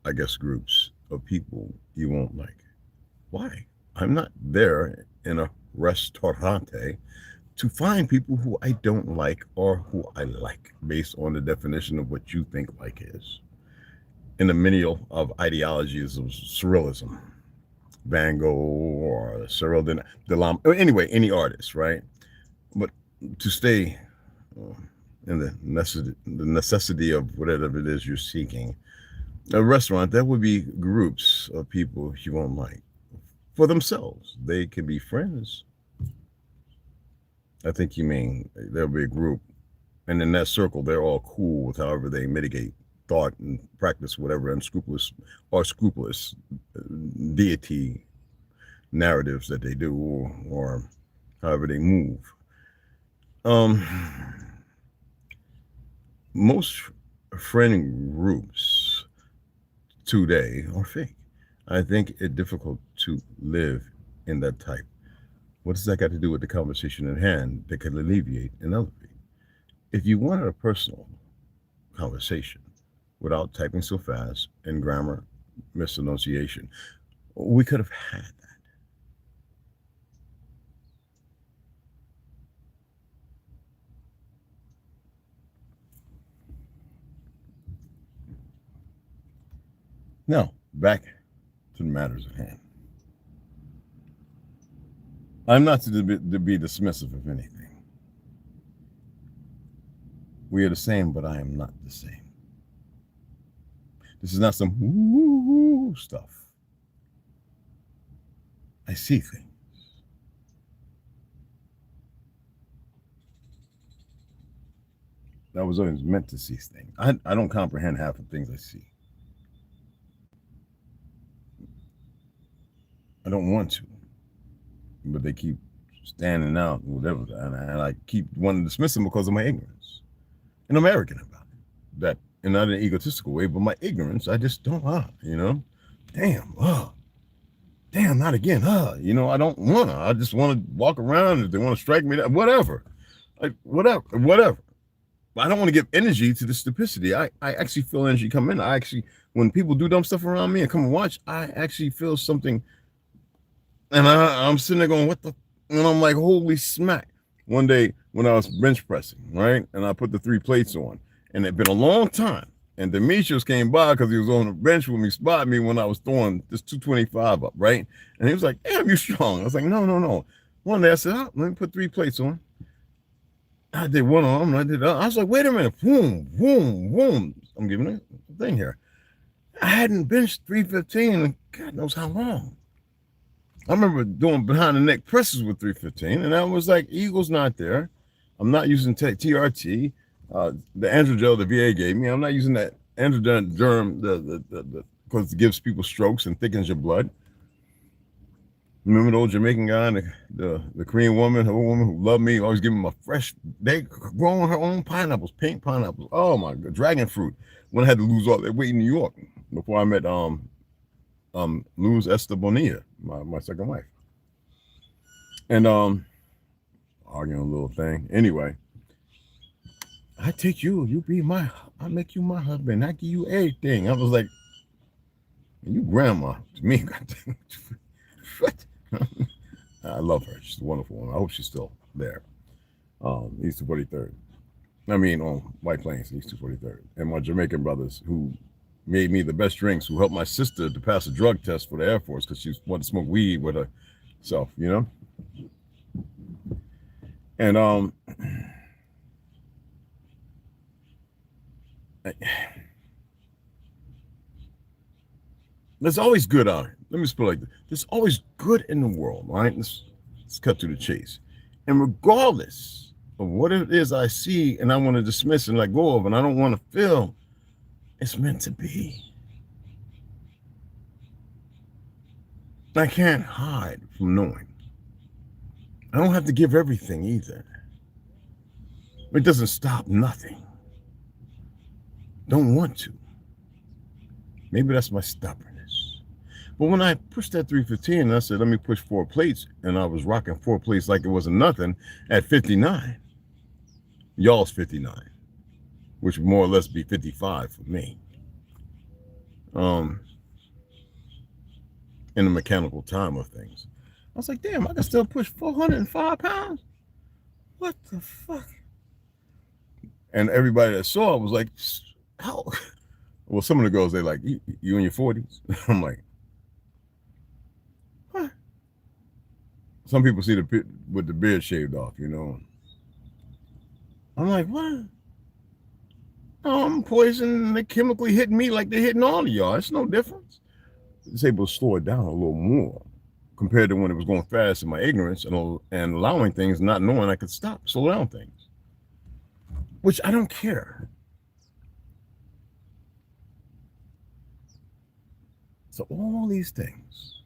I guess, groups of people you won't like. Why? I'm not there in a restaurante to find people who I don't like or who I like based on the definition of what you think like is. In the menial of ideologies of surrealism, Van Gogh or Cyril Delam, anyway, any artist, right? But to stay in the necessity of whatever it is you're seeking, a restaurant, there would be groups of people you won't like for themselves. They can be friends. I think you mean there'll be a group, and in that circle, they're all cool with however they mitigate thought and practice whatever unscrupulous or scrupulous deity narratives that they do, or however they move. Most friend groups today are fake. I think it's difficult to live in that type. What does that got to do with the conversation at hand that could alleviate and elevate? If you wanted a personal conversation without typing so fast and grammar misenunciation, we could have had that. Now, back to the matters at hand. I'm not to be dismissive of anything. We are the same, but I am not the same. This is not some woo stuff. I see things. I was always meant to see things. I don't comprehend half the things I see. I don't want to, but they keep standing out, whatever, and I keep wanting to dismiss them because of my ignorance. And I'm arrogant about it. That, and not in an egotistical way, but my ignorance, I just don't, you know, damn, not again, you know, I don't wanna. I just want to walk around. If they want to strike me, whatever, like whatever. But I don't want to give energy to the stupidity. I actually feel energy come in. I actually, when people do dumb stuff around me and come and watch, I actually feel something. And I'm sitting there going, what the, and I'm like, holy smack. One day when I was bench pressing, right? And I put the 3 plates on, and it'd been a long time. And Demetrius came by because he was on the bench with me, spotted me when I was throwing this 225 up, right? And he was like, damn, you strong. I was like, no. One day I said, let me put 3 plates on. I did one arm, and I did I was like, wait a minute, boom. I'm giving it a thing here. I hadn't benched 315 in God knows how long. I remember doing behind the neck presses with 315, and I was like, Eagle's not there. I'm not using TRT, the androgel the VA gave me. I'm not using that androgen because it gives people strokes and thickens your blood. Remember the old Jamaican guy, and the Korean woman, her woman who loved me, always giving me my fresh, they growing her own pineapples, pink pineapples. Oh my God, dragon fruit. When I had to lose all that weight in New York before I met Luz Estebanilla, my second wife. And arguing a little thing. Anyway, I take you, I make you my husband, I give you everything. I was like, you grandma to me. What? I love her. She's a wonderful one. I hope she's still there. East 243rd. I mean, on White Plains, East 243rd. And my Jamaican brothers who made me the best drinks, who helped my sister to pass a drug test for the Air Force because she wanted to smoke weed with herself, you know? And there's always good out here. Let me just put it like this. There's always good in the world, right? Let's cut to the chase. And regardless of what it is I see and I want to dismiss and let go of, and I don't want to feel, it's meant to be. I can't hide from knowing. I don't have to give everything either. It doesn't stop nothing. Don't want to. Maybe that's my stubbornness. But when I pushed that 315 and I said, let me push 4 plates, and I was rocking 4 plates like it wasn't nothing at 59. Y'all's 59, which would more or less be 55 for me. In the mechanical time of things. I was like, damn, I can still push 405 pounds? What the fuck? And everybody that saw it was like, how? Well, some of the girls, they like, you in your 40s? I'm like, what? Some people see the with the beard shaved off, you know. I'm like, what? Oh, I'm poisoned and they chemically hitting me like they're hitting all of y'all. It's no difference. It's able to slow it down a little more compared to when it was going fast in my ignorance and allowing things, not knowing I could slow down things, which I don't care. So all these things,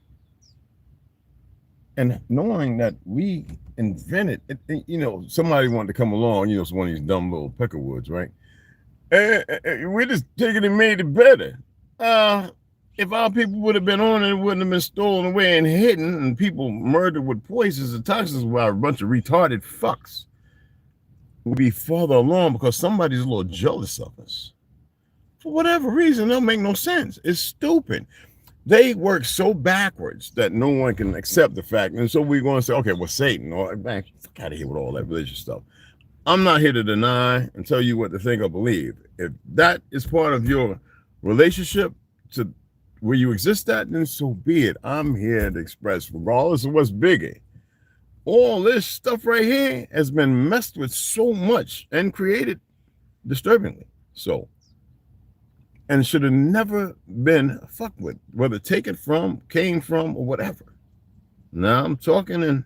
and knowing that we invented, you know, somebody wanted to come along, you know, it's one of these dumb little peckerwoods, right? We just taken and made it better. If our people would have been on it, it wouldn't have been stolen away and hidden, and people murdered with poisons and toxins by a bunch of retarded fucks. We'll be farther along because somebody's a little jealous of us. For whatever reason, that'll make no sense. It's stupid. They work so backwards that no one can accept the fact. And so we're going to say, okay, well, Satan, or man, fuck out of here with all that religious stuff. I'm not here to deny and tell you what to think or believe. If that is part of your relationship to where you exist at, then so be it. I'm here to express, regardless of what's bigger. All this stuff right here has been messed with so much and created disturbingly so. And it should have never been fucked with, whether taken from, came from, or whatever. Now I'm talking in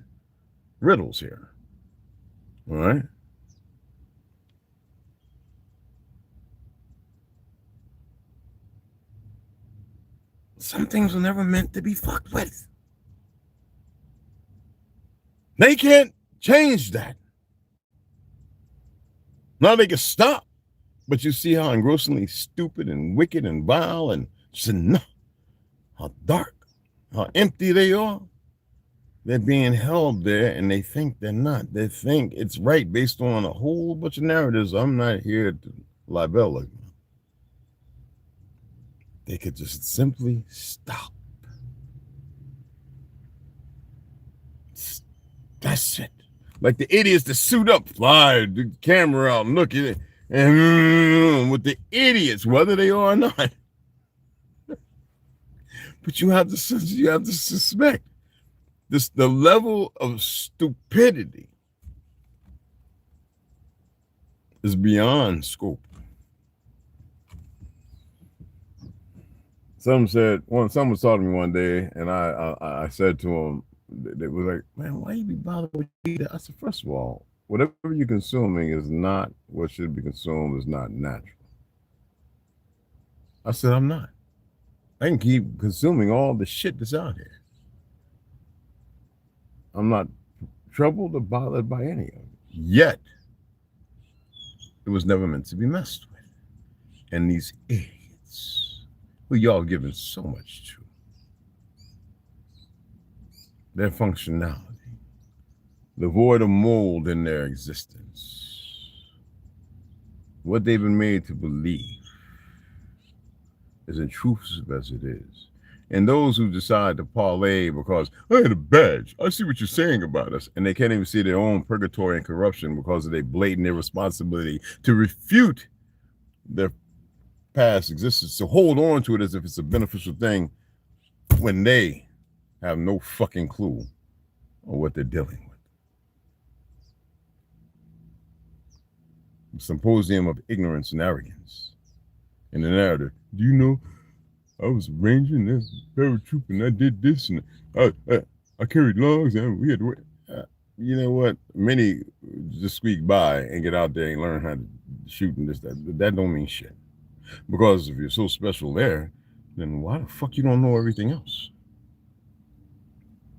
riddles here. All right. Some things were never meant to be fucked with. They can't change that. Now they can stop, but you see how engrossingly stupid and wicked and vile and just enough, how dark, how empty they are. They're being held there and they think they're not. They think it's right based on a whole bunch of narratives. I'm not here to libel them. They could just simply stop. That's it. Like the idiots that suit up, fly the camera out and look at it, and with the idiots, whether they are or not. But you have to suspect this, the level of stupidity is beyond scope. Someone was talking to me one day, and I said to him, they was like, man, why you be bothered with that? I said, first of all, whatever you're consuming is not what should be consumed, is not natural. I said, I'm not. I can keep consuming all the shit that's out here. I'm not troubled or bothered by any of it. Yet, it was never meant to be messed with. And these idiots, who y'all giving so much to, their functionality, devoid of mold in their existence, what they've been made to believe is intrusive as it is. And those who decide to parlay because I had a badge, I see what you're saying about us, and they can't even see their own purgatory and corruption because of their blatant irresponsibility to refute their past existence, to hold on to it as if it's a beneficial thing when they have no fucking clue of what they're dealing with. A symposium of ignorance and arrogance. In the narrative, do you know, I was arranging this paratroop and I did this and I carried logs and we had to work. you know what? Many just squeak by and get out there and learn how to shoot and this, that. That don't mean shit. Because if you're so special there, then why the fuck you don't know everything else?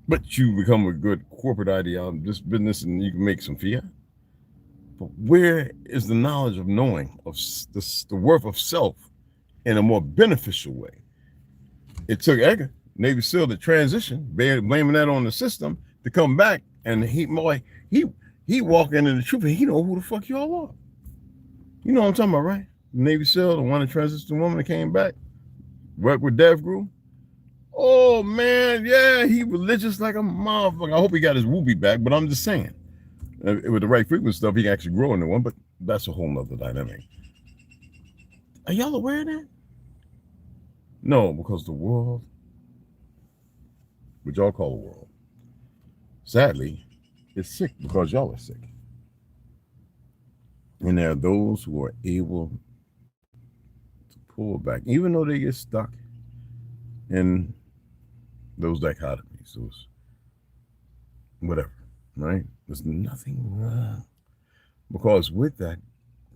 But you become a good corporate ideology in this business and you can make some fiat. But where is the knowledge of knowing of the worth of self in a more beneficial way? It took Edgar, Navy SEAL, to transition, blaming that on the system, to come back, and he walk into the truth and he know who the fuck y'all are. You know what I'm talking about, right? Navy SEAL, the one that transitioned woman that came back, worked with Dev Group. Oh man, yeah, he religious like a motherfucker. I hope he got his whoopee back, but I'm just saying, with the right frequency stuff, he can actually grow into one. But that's a whole nother dynamic. Are y'all aware of that? No, because the world, which y'all call the world, sadly, is sick because y'all are sick. And there are those who are able to pull back, even though they get stuck in those dichotomies, those whatever, right? There's nothing wrong. Because with that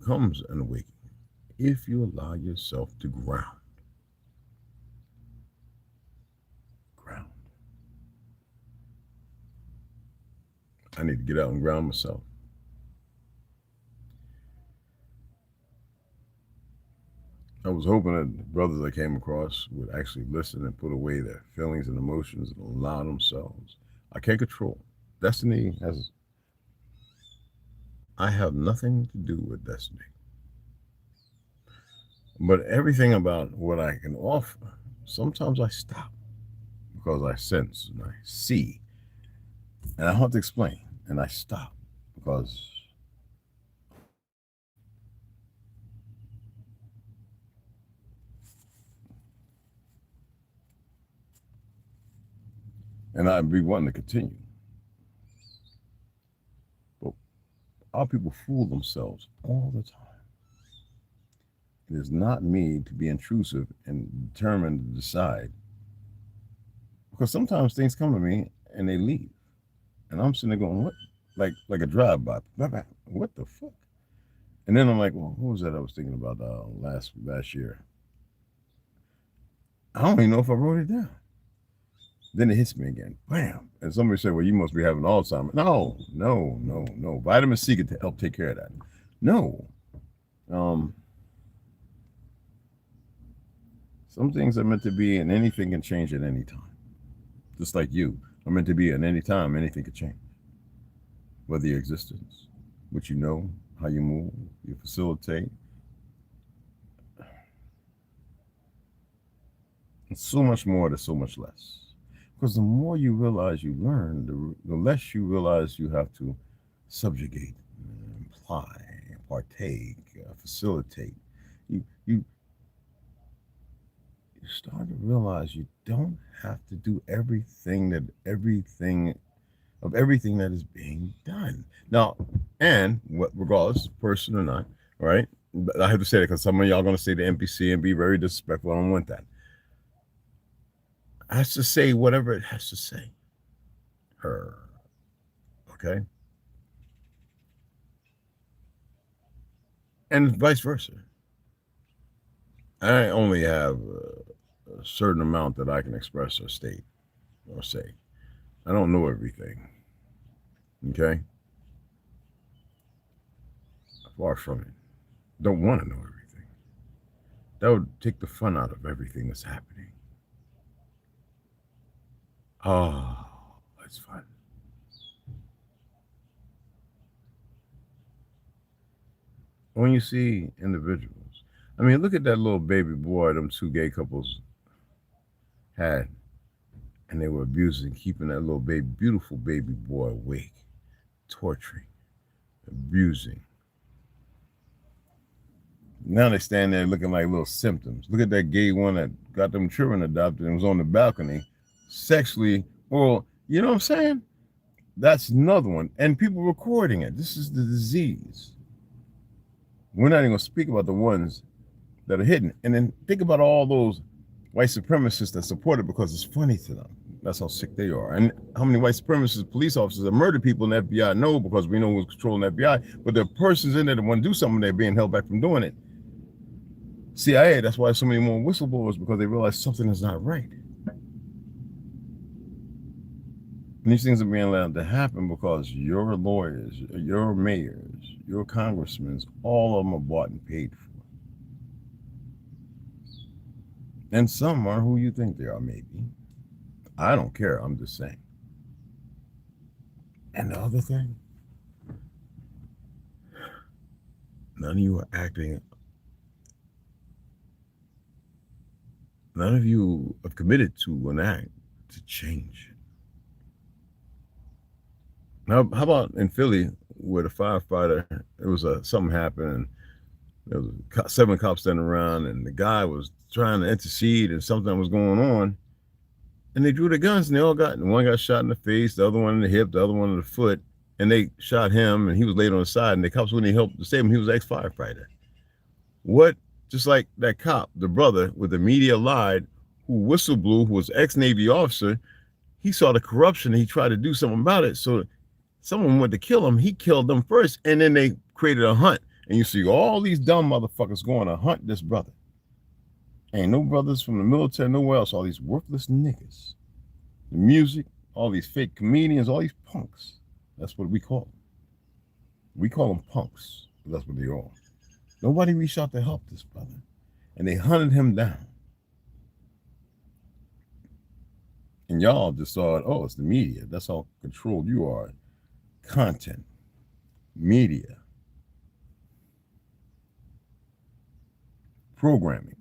comes an awakening. If you allow yourself to ground. I need to get out and ground myself. I was hoping that the brothers I came across would actually listen and put away their feelings and emotions and allow themselves. I can't control. Destiny has, I have nothing to do with destiny. But everything about what I can offer, sometimes I stop because I sense and I see. And I have to explain. And I stop because and I'd be wanting to continue. But our people fool themselves all the time. It is not me to be intrusive and determined to decide. Because sometimes things come to me and they leave. And I'm sitting there going, what? Like a drive-by. What the fuck? And then I'm like, well, what was that I was thinking about last year? I don't even know if I wrote it down. Then it hits me again. Bam. And somebody said, well, you must be having Alzheimer's. No. Vitamin C could help take care of that. No. Some things are meant to be, and anything can change at any time. Just like you are meant to be at any time, anything could change. Whether your existence, what you know, how you move, you facilitate. It's so much more to so much less. Because the more you realize you learn, the less you realize you have to subjugate, imply, partake, facilitate. You start to realize you don't have to do everything that is being done. Now, and regardless, person or not, right? But I have to say that because some of y'all are going to say the NPC and be very disrespectful. I don't want that. It has to say whatever it has to say. Her. Okay? And vice versa. I only have a certain amount that I can express or state or say. I don't know everything. Okay? Far from it. Don't want to know everything. That would take the fun out of everything that's happening. Oh, that's fun. When you see individuals, I mean, look at that little baby boy them two gay couples had, and they were abusing, keeping that little baby, beautiful baby boy awake, torturing, abusing. Now they stand there looking like little symptoms. Look at that gay one that got them children adopted and was on the balcony, sexually, or, you know what I'm saying? That's another one. And people recording it. This is the disease. We're not even going to speak about the ones that are hidden. And then think about all those white supremacists that support it because it's funny to them. That's how sick they are. And how many white supremacist police officers that murder people in the FBI know, because we know who's controlling the FBI, but there are persons in there that want to do something, they're being held back from doing it. CIA, that's why so many more whistleblowers, because they realize something is not right. And these things are being allowed to happen because your lawyers, your mayors, your congressmen, all of them are bought and paid for. And some are who you think they are, maybe. I don't care, I'm just saying. And the other thing, none of you are acting, none of you have committed to an act to change. Now, how about in Philly, where the firefighter, it was something happened, and there was 7 cops standing around, and the guy was trying to intercede, and something was going on, and they drew their guns, and they all got, and one got shot in the face, the other one in the hip, the other one in the foot, and they shot him, and he was laid on the side, and the cops wouldn't help to save him. He was an ex-firefighter. What? Just like that cop, the brother with the media lied, who whistle blew, who was ex-Navy officer, he saw the corruption, and he tried to do something about it, so someone went to kill him, he killed them first, and then they created a hunt. And you see all these dumb motherfuckers going to hunt this brother. Ain't no brothers from the military, nowhere else, all these worthless niggas. The music, all these fake comedians, all these punks. That's what we call them. We call them punks, but that's what they are. Nobody reached out to help this brother. And they hunted him down. And y'all just thought, oh, it's the media. That's how controlled you are. Content, media, programming.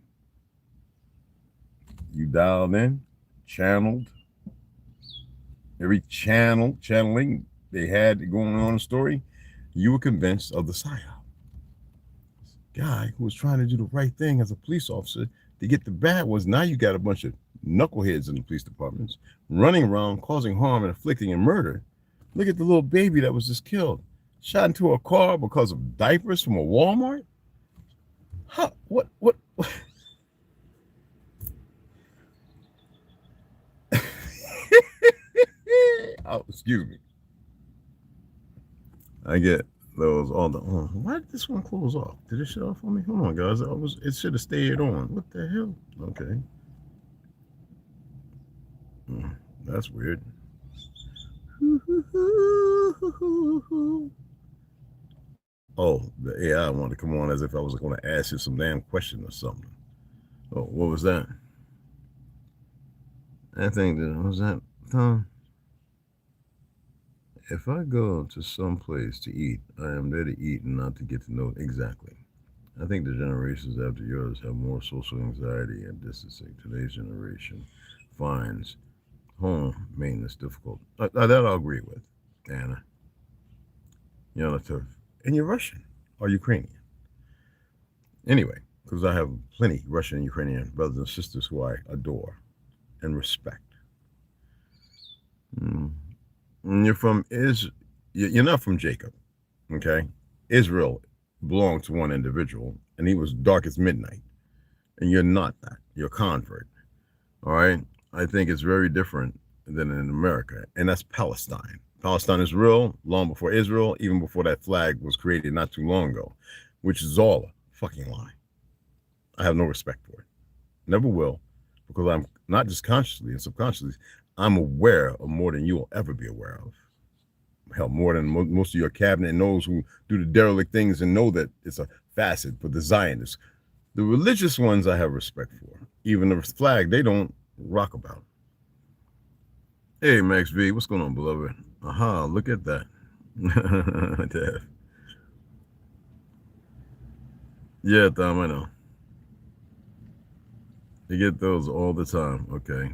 You dialed in, channeled. Every channeling they had going on in the story, you were convinced of the psyop. This guy who was trying to do the right thing as a police officer to get the bad ones. Now you got a bunch of knuckleheads in the police departments running around causing harm and inflicting and murder. Look at the little baby that was just killed, shot into a car because of diapers from a Walmart. Huh? What? Oh, excuse me. I get those all the. Oh, why did this one close off? Did it shut off on me? Hold on, guys. It should have stayed on. What the hell? Okay. That's weird. Oh, the AI wanted to come on as if I was going to ask you some damn question or something. Oh, what was that? I think that was that. If I go to some place to eat, I am there to eat and not to get to know it. Exactly. I think the generations after yours have more social anxiety and distancing. Today's generation finds home maintenance difficult. That I'll agree with, Anna. You're not tough. And you're Russian or Ukrainian. Anyway, because I have plenty Russian and Ukrainian brothers and sisters who I adore and respect. And you're from you're not from Jacob, okay? Israel belonged to one individual, and he was dark as midnight. And you're not that. You're a convert, all right? I think it's very different than in America, and that's Palestine. Palestine is real long before Israel, even before that flag was created not too long ago, which is all a fucking lie. I have no respect for it. Never will, because I'm not just consciously and subconsciously, I'm aware of more than you will ever be aware of. Hell, more than most of your cabinet knows, who do the derelict things and know that it's a facet for the Zionists. The religious ones I have respect for. Even the flag, they don't rock about. Hey, Max V, what's going on, beloved? Aha, look at that. Yeah, Tom, I know. You get those all the time. Okay.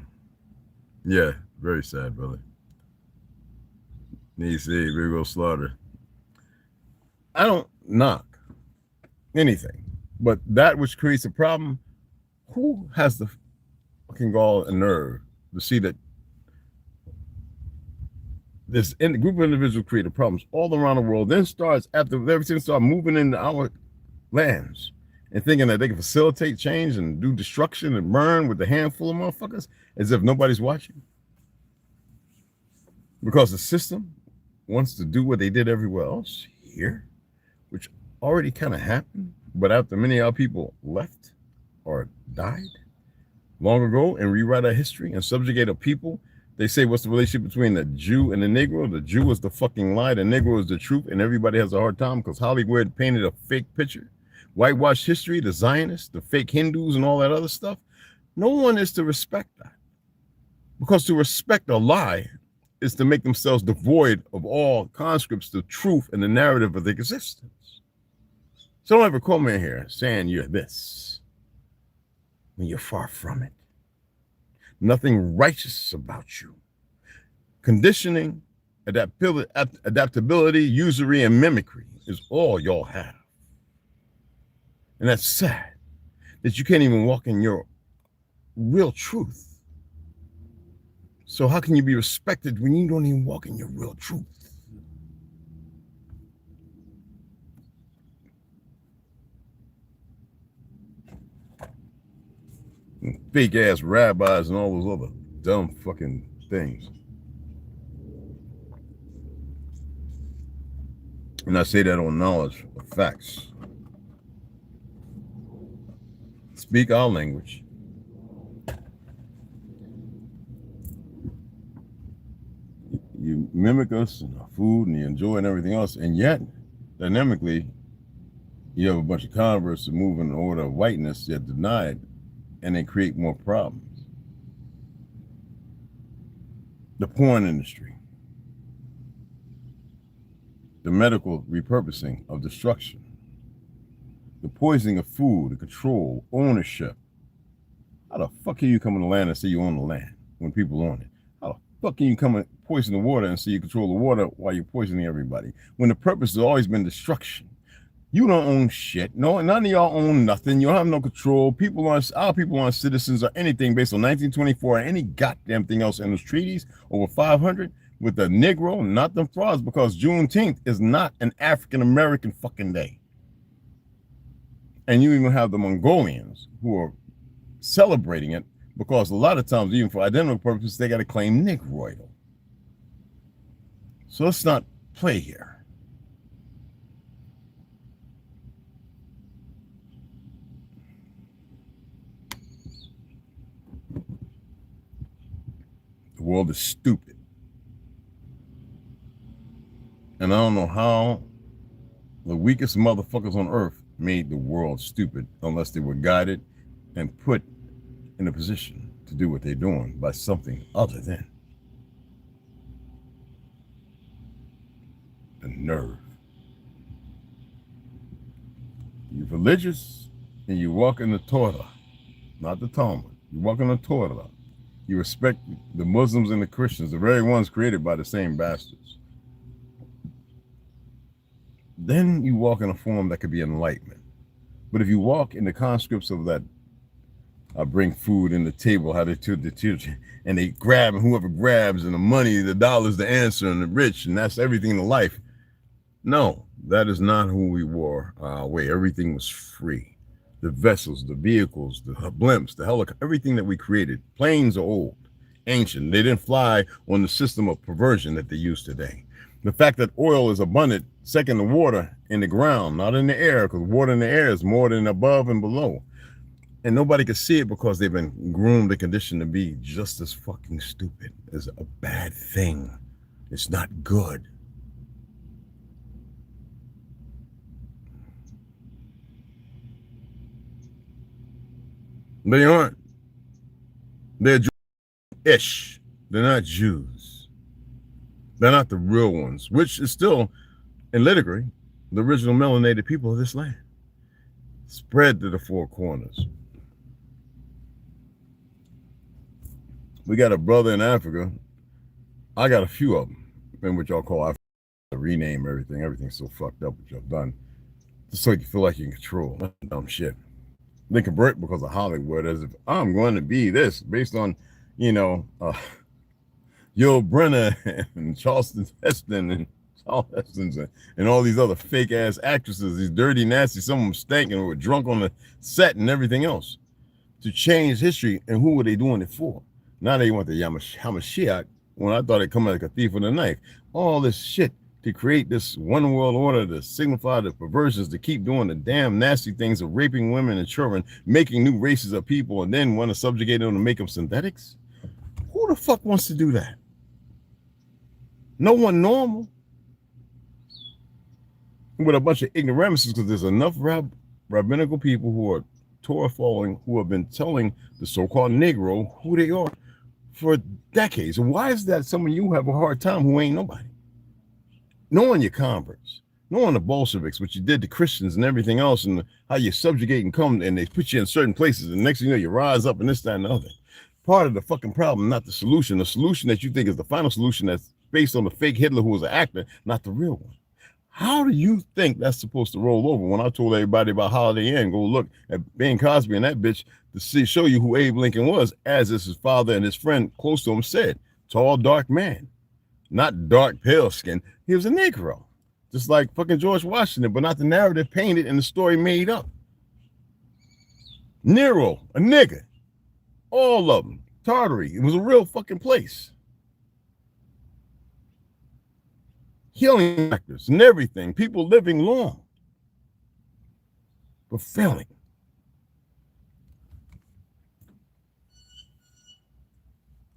Yeah, very sad, brother. You see, big old slaughter. I don't knock anything, but that which creates a problem, who has the fucking gall and nerve to see that this group of individuals created problems all around the world, then starts, after everything starts moving into our lands and thinking that they can facilitate change and do destruction and burn with a handful of motherfuckers as if nobody's watching? Because the system wants to do what they did everywhere else here, which already kind of happened, but after many of our people left or died long ago, and rewrite our history and subjugate a people. They say, what's the relationship between the Jew and the Negro? The Jew is the fucking lie, the Negro is the truth, and everybody has a hard time because Hollywood painted a fake picture. Whitewashed history, the Zionists, the fake Hindus, and all that other stuff. No one is to respect that. Because to respect a lie is to make themselves devoid of all conscripts, the truth, and the narrative of their existence. So don't ever come in here saying you're this when you're far from it. Nothing righteous about you. Conditioning, adaptability, usury, and mimicry is all y'all have. And that's sad that you can't even walk in your real truth. So how can you be respected when you don't even walk in your real truth? Fake ass rabbis and all those other dumb fucking things. And I say that on knowledge of facts. Speak our language. You mimic us and our food and you enjoy and everything else, and yet dynamically you have a bunch of converts that move in the order of whiteness yet denied, and they create more problems. The porn industry, the medical repurposing of destruction, the poisoning of food, the control, ownership. How the fuck can you come on the land and say you own the land when people own it? How the fuck can you come and poison the water and say you control the water while you're poisoning everybody? When the purpose has always been destruction. You don't own shit. No, none of y'all own nothing. You don't have no control. Our people aren't citizens or anything based on 1924 or any goddamn thing else in those treaties, over 500, with the Negro, not them frauds, because Juneteenth is not an African-American fucking day. And you even have the Mongolians who are celebrating it because a lot of times, even for identical purposes, they got to claim Negroidal. So let's not play here. The world is stupid. And I don't know how the weakest motherfuckers on earth made the world stupid unless they were guided and put in a position to do what they're doing by something other than the nerve. You're religious and you walk in the Torah, not the Talmud. You walk in the Torah. You respect the Muslims and the Christians, the very ones created by the same bastards. Then you walk in a form that could be enlightenment. But if you walk in the conscripts of that, bring food in the table, how they took the children, and they grab, and whoever grabs, and the money, the dollars, the answer, and the rich, and that's everything in life. No, that is not who we were our way. Everything was free. The vessels, the vehicles, the blimps, the helicopter, everything that we created. Planes are old, ancient. They didn't fly on the system of perversion that they use today. The fact that oil is abundant, second to water in the ground, not in the air, because water in the air is more than above and below. And nobody can see it because they've been groomed and conditioned to be just as fucking stupid as a bad thing. It's not good. They aren't. They're Jewish. They're not Jews. They're not the real ones, which is still, in liturgy, the original melanated people of this land. Spread to the four corners. We got a brother in Africa. I got a few of them, in which y'all call Africa. Rename everything. Everything's so fucked up what y'all done. Just so you feel like you can control. That's dumb shit. They can break because of Hollywood, as if I'm going to be this based on, Yul Brynner and Charleston Heston and Charles Heston's and all these other fake ass actresses, these dirty, nasty, some of them stank and were drunk on the set and everything else to change history. And who were they doing it for? Now they want the Hamashiach when I thought it'd come like a thief with a knife. All this shit to create this one world order to signify the perversions, to keep doing the damn nasty things of raping women and children, making new races of people, and then want to subjugate them to make them synthetics? Who the fuck wants to do that? No one normal. With a bunch of ignoramuses, because there's enough rabbinical people who are Torah following, who have been telling the so-called Negro who they are for decades. And why is that some of you have a hard time who ain't nobody? Knowing your converts, knowing the Bolsheviks, what you did to Christians and everything else, and how you subjugate and come and they put you in certain places, and next thing you know, you rise up and this, that, and the other. Part of the fucking problem, not the solution. The solution that you think is the final solution that's based on the fake Hitler who was an actor, not the real one. How do you think that's supposed to roll over? When I told everybody about Holiday Inn, go look at Ben Cosby and that bitch to show you who Abe Lincoln was, as his father and his friend close to him said, tall, dark man, not dark, pale skin. He was a Negro, just like fucking George Washington, but not the narrative painted and the story made up. Nero, a nigga, all of them. Tartary, it was a real fucking place. Healing factors and everything, people living long, but failing.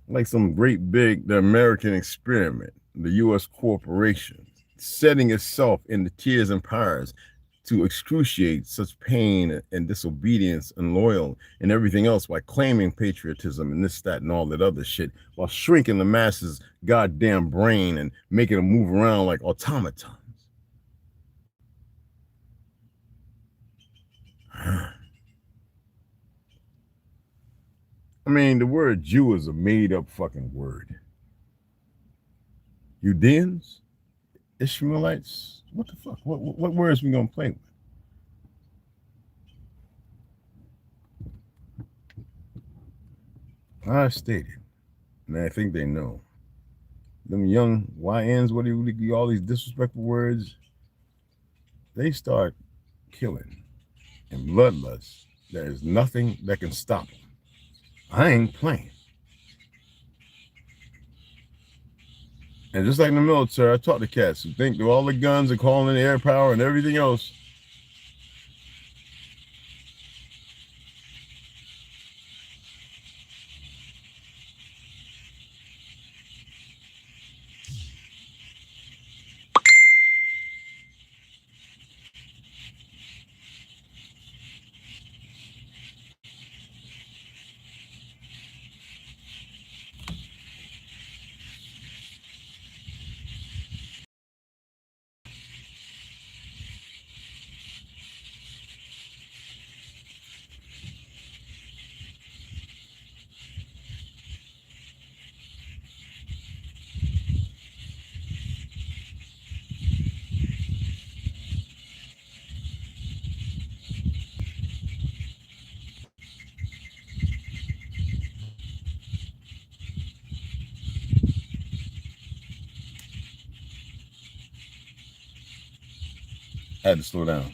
Like some great big, the American experiment, the U.S. corporation, setting itself in the tiers and powers to excruciate such pain and disobedience and loyal and everything else by claiming patriotism and this, that, and all that other shit, while shrinking the masses' goddamn brain and making them move around like automatons. I mean, the word Jew is a made-up fucking word. Judeans? Ishmaelites? What the fuck? What words we gonna play with? I stated, and I think they know. Them young YNs, what do you all these disrespectful words? They start killing and bloodlust. There is nothing that can stop them. I ain't playing. And just like in the military, I taught the cats who think through all the guns and calling in the air power and everything else. I had to slow down.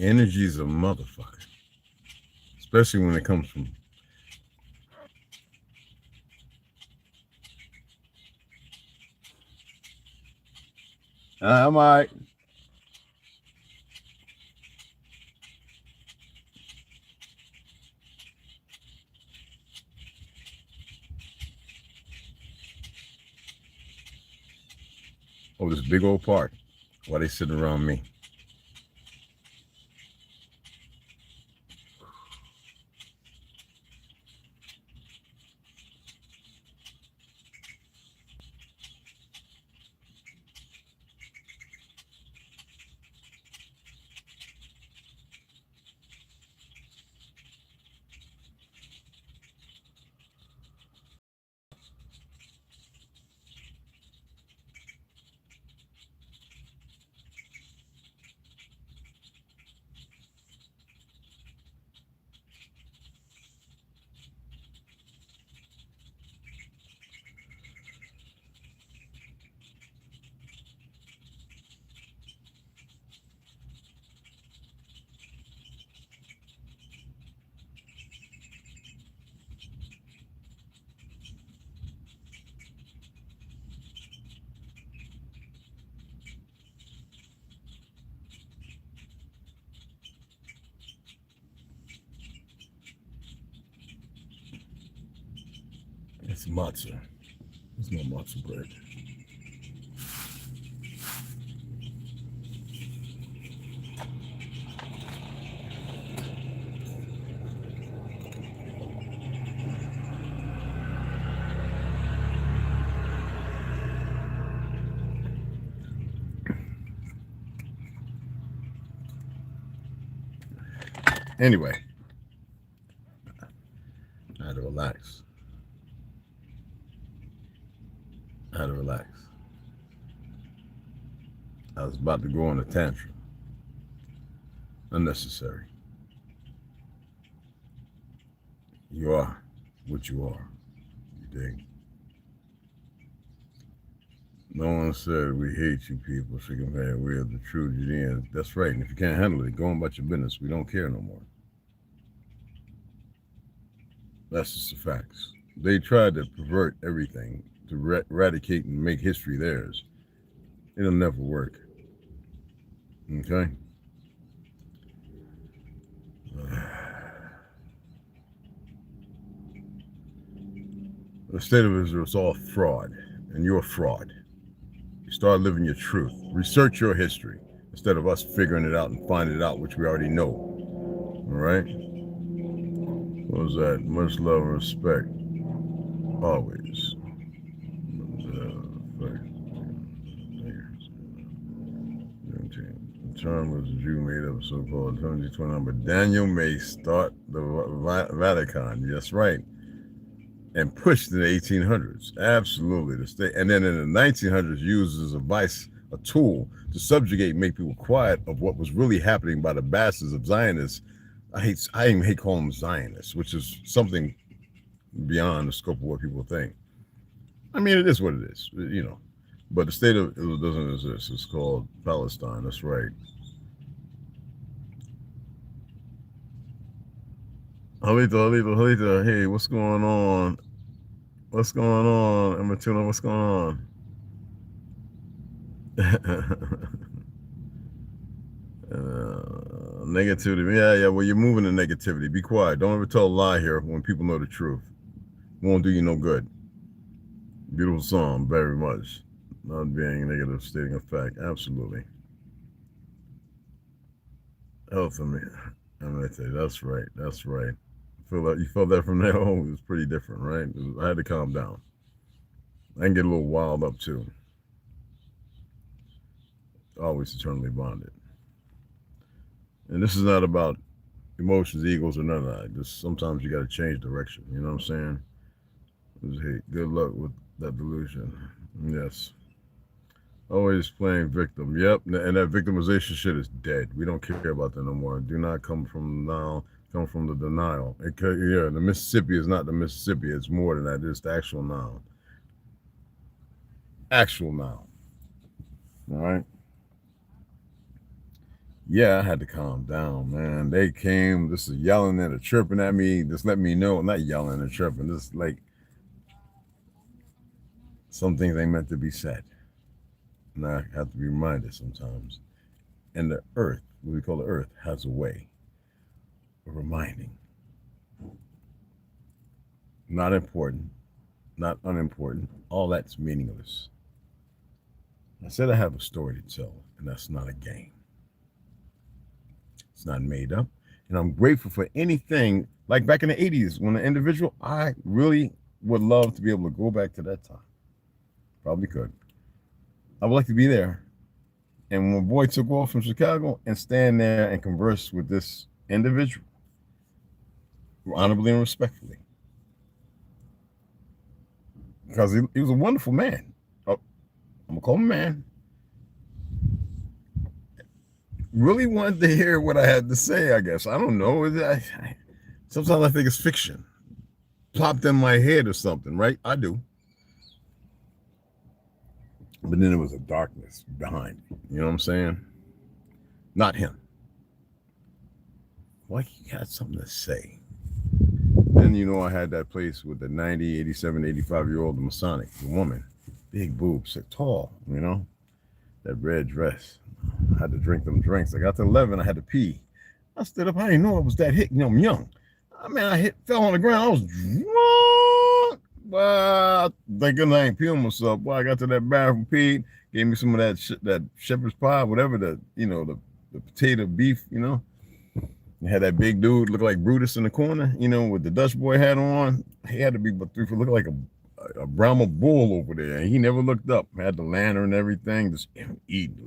Energy's a motherfucker, especially when it comes from I'm all right. Oh, this big old park. Why they sitting around me? It's matzah. There's no matzah bread. Anyway, I had to relax. I was about to go on a tantrum. Unnecessary. You are what you are. You dig? No one said we hate you people, shaking head. We are the true Judeans. That's right. And if you can't handle it, go on about your business. We don't care no more. That's just the facts. They tried to pervert everything, to eradicate and make history theirs. It'll never work. Okay? The state of Israel is all fraud, and you're a fraud. You start living your truth. Research your history instead of us figuring it out and finding it out, which we already know. All right? What was that? Much love and respect. Always. The term was the Jew made up of so-called 2029, but Daniel may start the Vatican. That's right. And pushed in the 1800s. Absolutely. The state, and then in the 1900s, used as a vice, a tool to subjugate, make people quiet of what was really happening by the bastards of Zionists. I even hate calling them Zionists, which is something beyond the scope of what people think. I mean, it is what it is, you know. But the state of Israel doesn't exist. It's called Palestine. That's right. Halita, hey, what's going on? What's going on? Ematuna, what's going on? Negativity. Yeah, well, you're moving to negativity. Be quiet. Don't ever tell a lie here when people know the truth. It won't do you no good. Beautiful song, very much. Not being negative, stating a fact. Absolutely. Health of me. I'm gonna tell you, that's right. That's right. You felt that from there? Oh, it was pretty different, right? I had to calm down. I can get a little wild up too. Always eternally bonded. And this is not about emotions, egos, or none of that. Just sometimes you got to change direction. You know what I'm saying? Hey, good luck with that delusion. Yes. Always playing victim. Yep. And that victimization shit is dead. We don't care about that no more. Do not come from now. Come from the denial. Yeah, the Mississippi is not the Mississippi. It's more than that. It's the actual noun. Actual noun. All right. Yeah, I had to calm down, man. They came, this is yelling and chirping at me. Just let me know, not yelling and chirping. Just like some things ain't meant to be said. And I have to be reminded sometimes. And the earth, what we call the earth, has a way of reminding. Not important, not unimportant. All that's meaningless. I said I have a story to tell, and that's not a game. It's not made up. And I'm grateful for anything, like back in the 80s, when an individual, I really would love to be able to go back to that time. Probably could. I would like to be there. And when boy took off from Chicago and stand there and converse with this individual, honorably and respectfully. Because he was a wonderful man. I'm going to call him a man. Really wanted to hear what I had to say, I guess. I don't know. Sometimes I think it's fiction. Plopped in my head or something, right? I do. But then there was a darkness behind me. You know what I'm saying? Not him. Like he had something to say. Then, you know, I had that place with the 90, 87, 85-year-old Masonic, the woman. Big boobs, tall, you know? That red dress. I had to drink them drinks. I got to 11, I had to pee. I stood up, I didn't know I was that hit. You know, I'm young. I mean, fell on the ground. I was drunk. Well, thinking I ain't peeing myself. Boy, I got to that bathroom, peed, gave me some of that shepherd's pie, whatever the potato beef, You had that big dude look like Brutus in the corner, with the Dutch boy hat on. He had to be about 3 foot, look like a Brahma bull over there. And he never looked up. Had the lantern and everything, just eating,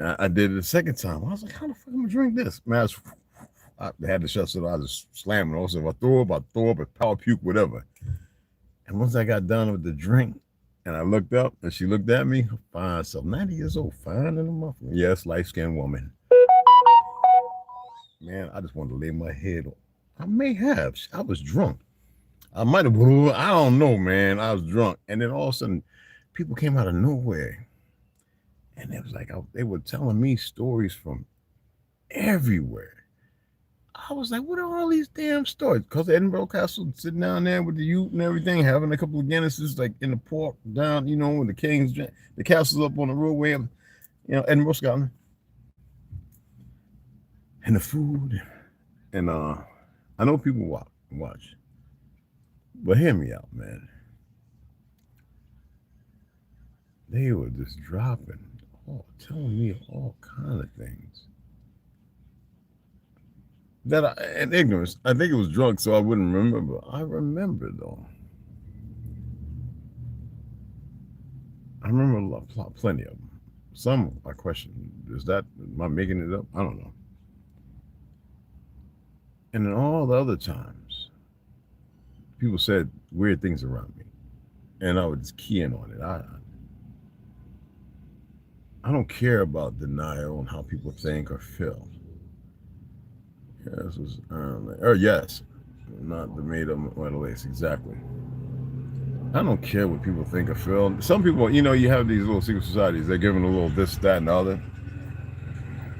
I did it the second time. I was like, how the fuck am I drink this? Man, I had to shut so I just slam it. Also, if I throw up, a power puke, whatever. And once I got done with the drink, and I looked up, and she looked at me, fine self, 90 years old, fine in the muffin. Yes, light-skinned woman. Man, I just wanted to lay my head on. I may have. I was drunk. I might have. I don't know, man. I was drunk. And then all of a sudden, people came out of nowhere. And it was like, they were telling me stories from everywhere. I was like, what are all these damn stories? Because Edinburgh Castle, sitting down there with the youth and everything, having a couple of Guinnesses, like in the park down, with the King's, the castle's up on the roadway, Edinburgh, Scotland. And the food, and I know people watch, but hear me out, man. They were just dropping, telling me all kind of things that in ignorance. I think it was drunk, so I wouldn't remember. But I remember though. I remember plenty of them. Some I question: am I making it up? I don't know. And in all the other times, people said weird things around me, and I would just key in on it. I don't care about denial and how people think or feel. Yes, not the made up lace, exactly. I don't care what people think or feel. Some people, you have these little secret societies. They're giving a little this, that, and the other.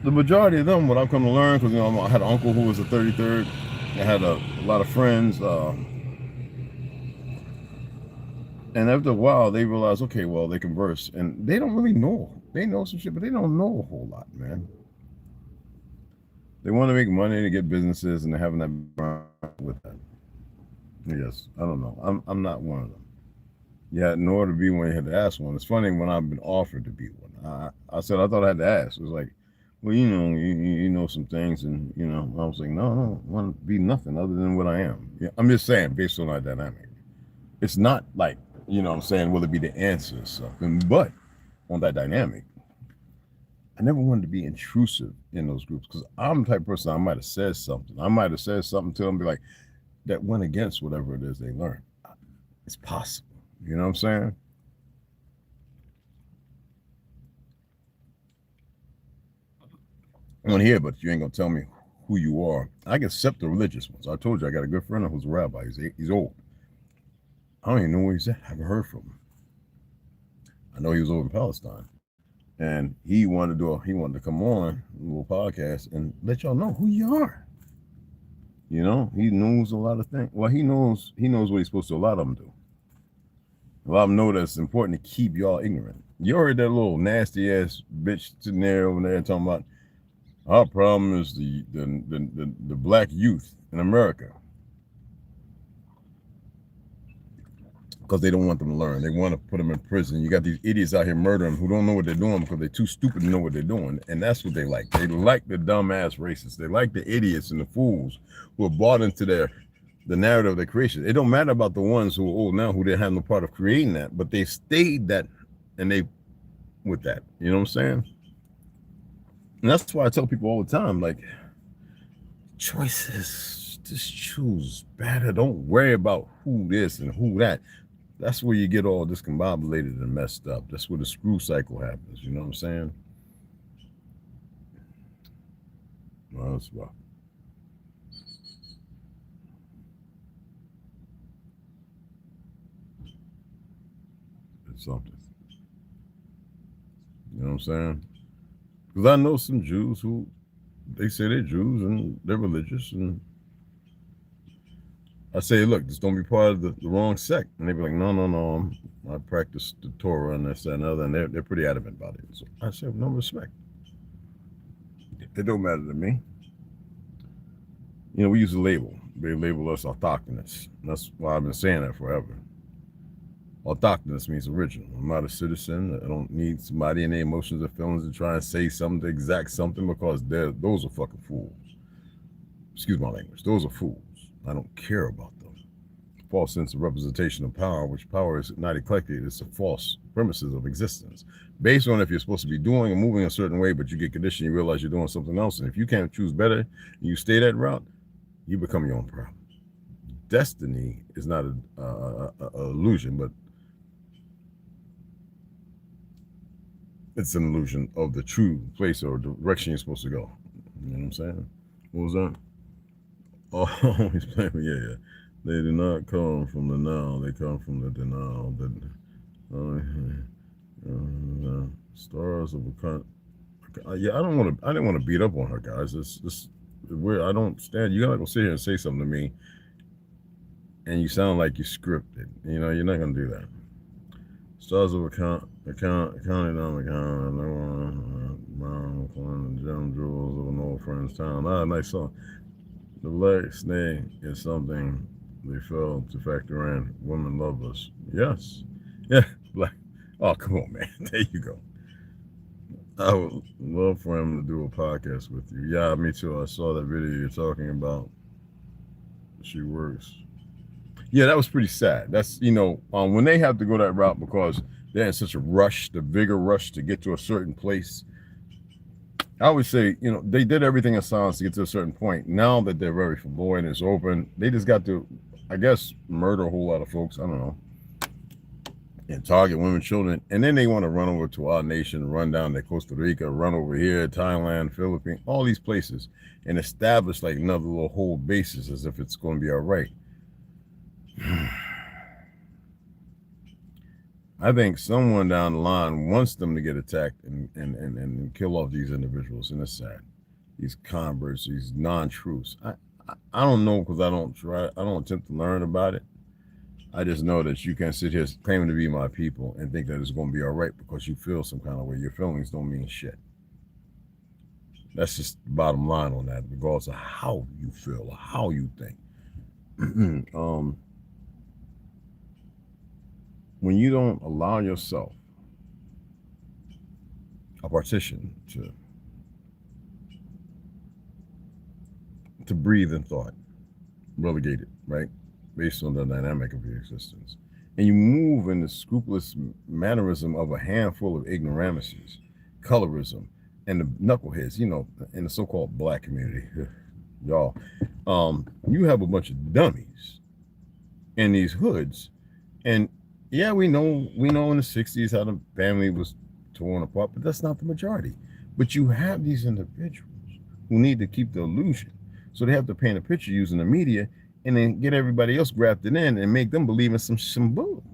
The majority of them, what I've come to learn, because I had an uncle who was a 33rd. I had a lot of friends, and after a while, they realized, okay, well, they converse, and they don't really know. They know some shit, but they don't know a whole lot, man. They want to make money to get businesses, and they're having that with that. Yes, I don't know. I'm not one of them. Yeah, in order to be one, you had to ask one. It's funny when I've been offered to be one. I said I thought I had to ask. It was like, well, you know some things, and I was like, no, I don't want to be nothing other than what I am. Yeah, I'm just saying, based on that dynamic, it's not like I'm saying, will it be the answer or something? But on that dynamic, I never wanted to be intrusive in those groups because I'm the type of person I might have said something. I might have said something to them, be like, that went against whatever it is they learned. It's possible. You know what I'm saying? I want to hear, but you ain't gonna tell me who you are. I can accept the religious ones. I told you I got a good friend who's a rabbi. He's old. I don't even know where he's at. I haven't heard from him. I know he was over in Palestine, and he wanted to come on a little podcast and let y'all know who you are. He knows a lot of things. Well, he knows what he's supposed to. A lot of them do. A lot of them know that it's important to keep y'all ignorant. You heard that little nasty ass bitch sitting there over there talking about our problem is the black youth in America. Because they don't want them to learn. They want to put them in prison. You got these idiots out here murdering who don't know what they're doing because they're too stupid to know what they're doing. And that's what they like. They like the dumbass racists. They like the idiots and the fools who are bought into the narrative of their creation. It don't matter about the ones who are old now who didn't have no part of creating that, but they stayed that and they with that. You know what I'm saying? And that's why I tell people all the time, like, choices, just choose better. Don't worry about who this and who that. That's where you get all discombobulated and messed up. That's where the screw cycle happens. You know what I'm saying? Well, that's rough. It's something. You know what I'm saying? Because I know some Jews who, they say they're Jews and they're religious, and I say, look, just don't be part of the wrong sect. And they be like, no, I practice the Torah and this, that, and other, and they're pretty adamant about it. So I say, no respect. It don't matter to me. We use a label. they label us autochthonous. That's why I've been saying that forever. Autochthonous means original. I'm not a citizen. I don't need somebody and their emotions or feelings to try and say something to exact something, because those are fucking fools. Excuse my language. Those are fools. I don't care about them. False sense of representation of power, which power is not eclectic. It's a false premises of existence. Based on if you're supposed to be doing or moving a certain way, but you get conditioned, you realize you're doing something else. And if you can't choose better and you stay that route, you become your own problem. Destiny is not an illusion, but it's an illusion of the true place or direction you're supposed to go. You know what I'm saying? What was that? Oh, he's playing me. Yeah. They do not come from the now. They come from the denial. Stars of a yeah, I didn't want to beat up on her, guys. This where I don't stand. You gotta go sit here and say something to me, and you sound like you scripted. You know, you're not gonna do that. Stars of account, counting on account, brown, gem jewels of an old friend's town. Ah, nice song. The black snake is something they fail to factor in. Women love us. Yes. Yeah, black. Oh, come on, man. There you go. I would love for him to do a podcast with you. Yeah, me too. I saw that video you're talking about. She works. Yeah, that was pretty sad. That's, you know, when they have to go that route because they're in such a rush, the bigger rush to get to a certain place. I would say, you know, they did everything in science to get to a certain point. Now that they're very flamboyant and it's open, they just got to, I guess, murder a whole lot of folks. I don't know. And target women, children. And then they want to run over to our nation, run down to Costa Rica, run over here, Thailand, Philippines, all these places, and establish like another little whole basis as if it's going to be all right. I think someone down the line wants them to get attacked and kill off these individuals, and it's sad. These converts, these non-truths. I don't know, because I don't attempt to learn about it. I just know that you can't sit here claiming to be my people and think that it's going to be all right because you feel some kind of way. Your feelings don't mean shit. That's just the bottom line on that, regardless of how you feel or how you think. When you don't allow yourself a partition to breathe in thought, relegated, right? Based on the dynamic of your existence. And you move in the scrupulous mannerism of a handful of ignoramuses, colorism, and the knuckleheads, you know, in the so-called black community, y'all. You have a bunch of dummies in these hoods. And yeah, we know in the 60s how the family was torn apart, but that's not the majority. But you have these individuals who need to keep the illusion. So they have to paint a picture using the media and then get everybody else grafted in and make them believe in some bull,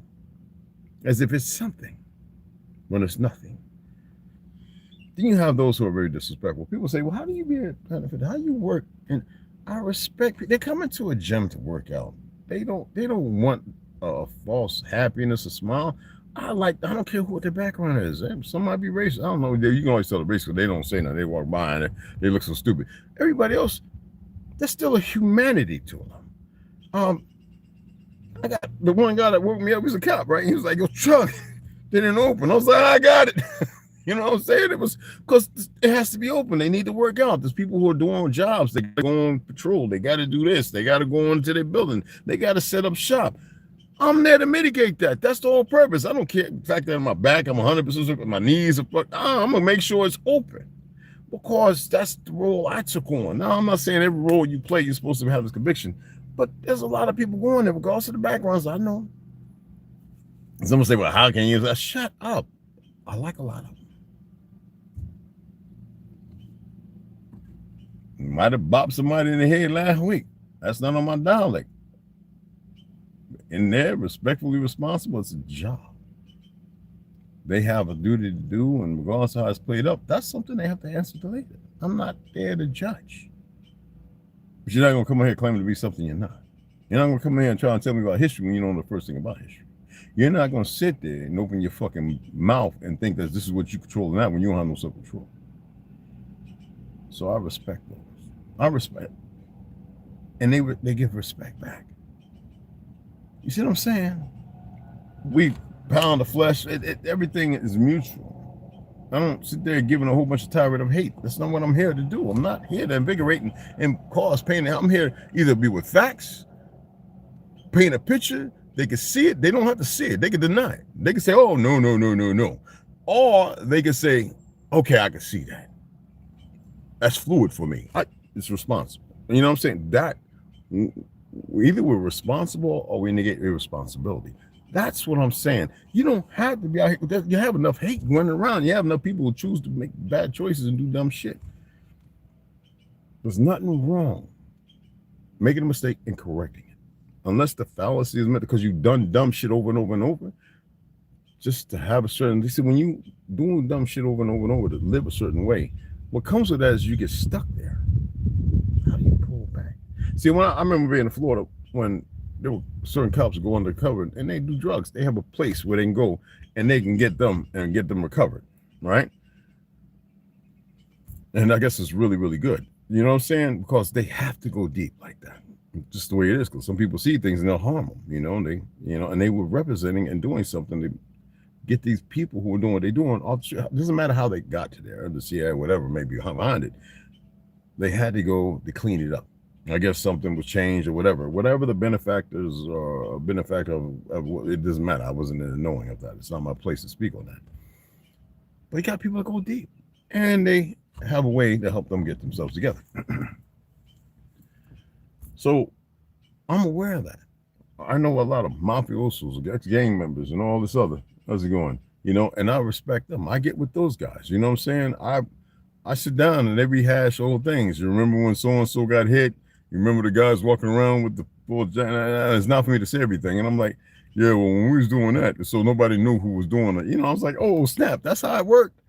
as if it's something when it's nothing. Then you have those who are very disrespectful. People say, well, how do you be a benefit? How do you work? And I respect, they're coming to a gym to work out. They don't want a false happiness, a smile. I don't care what their background is. Some might be racist. I don't know. You can always tell the racist because they don't say nothing. They walk by and they look so stupid. Everybody else, there's still a humanity to them. I got the one guy that woke me up. He's a cop, right? He was like, "Your truck didn't open." I was like, "I got it." You know what I'm saying? It was because it has to be open. They need to work out. There's people who are doing jobs. They got to go on patrol. They got to do this. They got to go into their building. They got to set up shop. I'm there to mitigate that. That's the whole purpose. I don't care the fact that on my back, I'm 100%, my knees are fucked. I'm going to make sure it's open because that's the role I took on. Now, I'm not saying every role you play, you're supposed to have this conviction, but there's a lot of people going there regardless of the backgrounds. I know. Someone say, well, how can you? Shut up. I like a lot of them. Might have bopped somebody in the head last week. That's not on my dialect. In there, respectfully responsible, it's a job. They have a duty to do, and regardless of how it's played up, that's something they have to answer to later. I'm not there to judge. But you're not going to come in here claiming to be something you're not. You're not going to come in here and try and tell me about history when you don't know the first thing about history. You're not going to sit there and open your fucking mouth and think that this is what you control and that when you don't have no self-control. So I respect those. I respect. and they give respect back. You see what I'm saying? We pound the flesh. Everything is mutual. I don't sit there giving a whole bunch of tirade of hate. That's not what I'm here to do. I'm not here to invigorate and cause pain. I'm here either be with facts, paint a picture. They can see it. They don't have to see it. They can deny it. They can say, oh, no, no, no, no, no. Or they can say, okay, I can see that. That's fluid for me. It's responsible. You know what I'm saying? That either we're responsible or we negate irresponsibility. That's what I'm saying. You don't have to be out here. You have enough hate running around. You have enough people who choose to make bad choices and do dumb shit. There's nothing wrong making a mistake and correcting it. Unless the fallacy is meant because you've done dumb shit over and over and over. Just to have a certain, they say when you doing dumb shit over and over and over to live a certain way, what comes with that is you get stuck there. How do you pull back? See, when I remember being in Florida when there were certain cops who go undercover and they do drugs. They have a place where they can go and they can get them and get them recovered, right? And I guess it's really, really good. You know what I'm saying? Because they have to go deep like that. Just the way it is. Because some people see things and they'll harm them. You know, and they were representing and doing something to get these people who are doing what they're doing. It doesn't matter how they got to there, the CIA, whatever, maybe behind it. They had to go to clean it up. I guess something was changed or whatever the benefactors or benefactor of it doesn't matter. I wasn't in the knowing of that. It's not my place to speak on that. But you got people that go deep and they have a way to help them get themselves together. So I'm aware of that. I know a lot of mafiosos, ex-gang members and all this other, how's it going? You know, and I respect them. I get with those guys. You know what I'm saying? I sit down and they rehash old things. You remember when so-and-so got hit? You remember the guys walking around with the full, it's not for me to say everything. And I'm like, yeah, well, when we was doing that, so nobody knew who was doing it. You know, I was like, oh, snap, that's how it worked.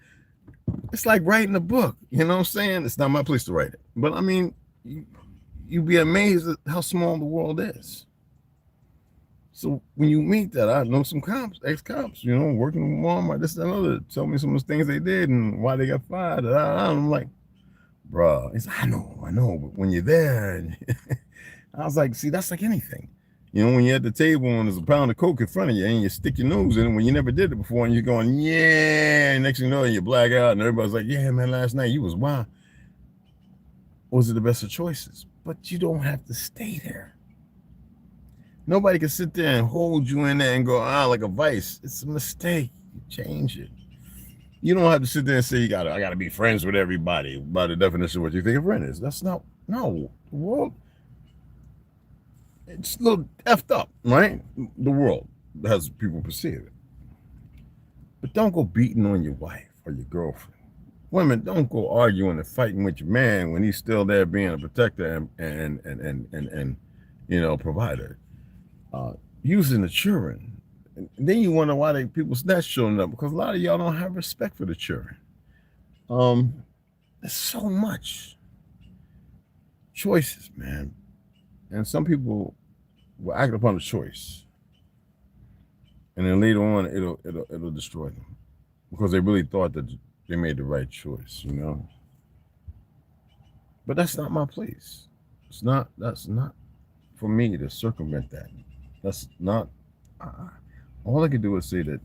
It's like writing a book. You know what I'm saying? It's not my place to write it. But I mean, you'd be amazed at how small the world is. So when you meet that, I know some cops, ex-cops, you know, working with Walmart, this and other, tell me some of the things they did and why they got fired. And I'm like, bruh, it's, I know, but when you're there, I was like, see, that's like anything. You know, when you're at the table and there's a pound of Coke in front of you and you stick your nose in it when you never did it before and you're going, yeah, and next thing you know, you black out and everybody's like, yeah, man, last night you was wild. Was it the best of choices? But you don't have to stay there. Nobody can sit there and hold you in there and go, like a vice. It's a mistake. You change it. You don't have to sit there and say, I gotta be friends with everybody by the definition of what you think a friend is. That's not, no, the world, it's a little effed up, right? The world has people perceive it. But don't go beating on your wife or your girlfriend. Women, don't go arguing and fighting with your man when he's still there being a protector and you know, provider. Using the children. And then you wonder why people snatch children up, because a lot of y'all don't have respect for the children. There's so much choices, man. And some people will act upon the choice. And then later on, it'll destroy them. Because they really thought that they made the right choice, you know. But that's not my place. That's not for me to circumvent that. That's not, all I can do is say that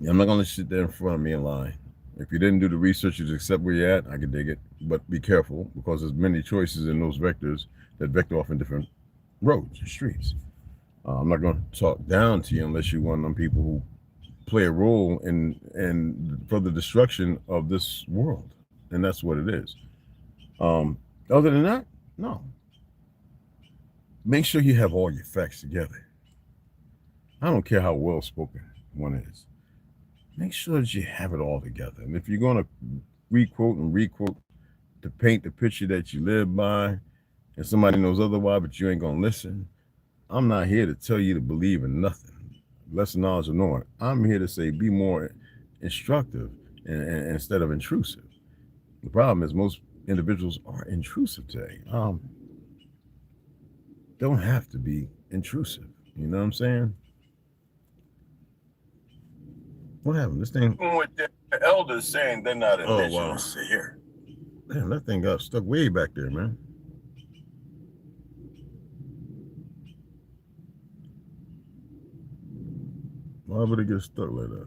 I'm not gonna sit there in front of me and lie. If you didn't do the research, you just accept where you're at, I can dig it. But be careful, because there's many choices in those vectors that vector off in different roads and streets. I'm not gonna talk down to you unless you're one of them people who play a role in for the destruction of this world. And that's what it is. Other than that, no. Make sure you have all your facts together. I don't care how well spoken one is. Make sure that you have it all together. And if you're going to requote and requote to paint the picture that you live by, and somebody knows otherwise, but you ain't going to listen, I'm not here to tell you to believe in nothing. Less knowledge of knowing. I'm here to say be more instructive and instead of intrusive. The problem is most individuals are intrusive today. Don't have to be intrusive. You know what I'm saying? What happened? This thing. With the elders saying they're not indigenous here. Damn, that thing got stuck way back there, man. Why would it get stuck like that?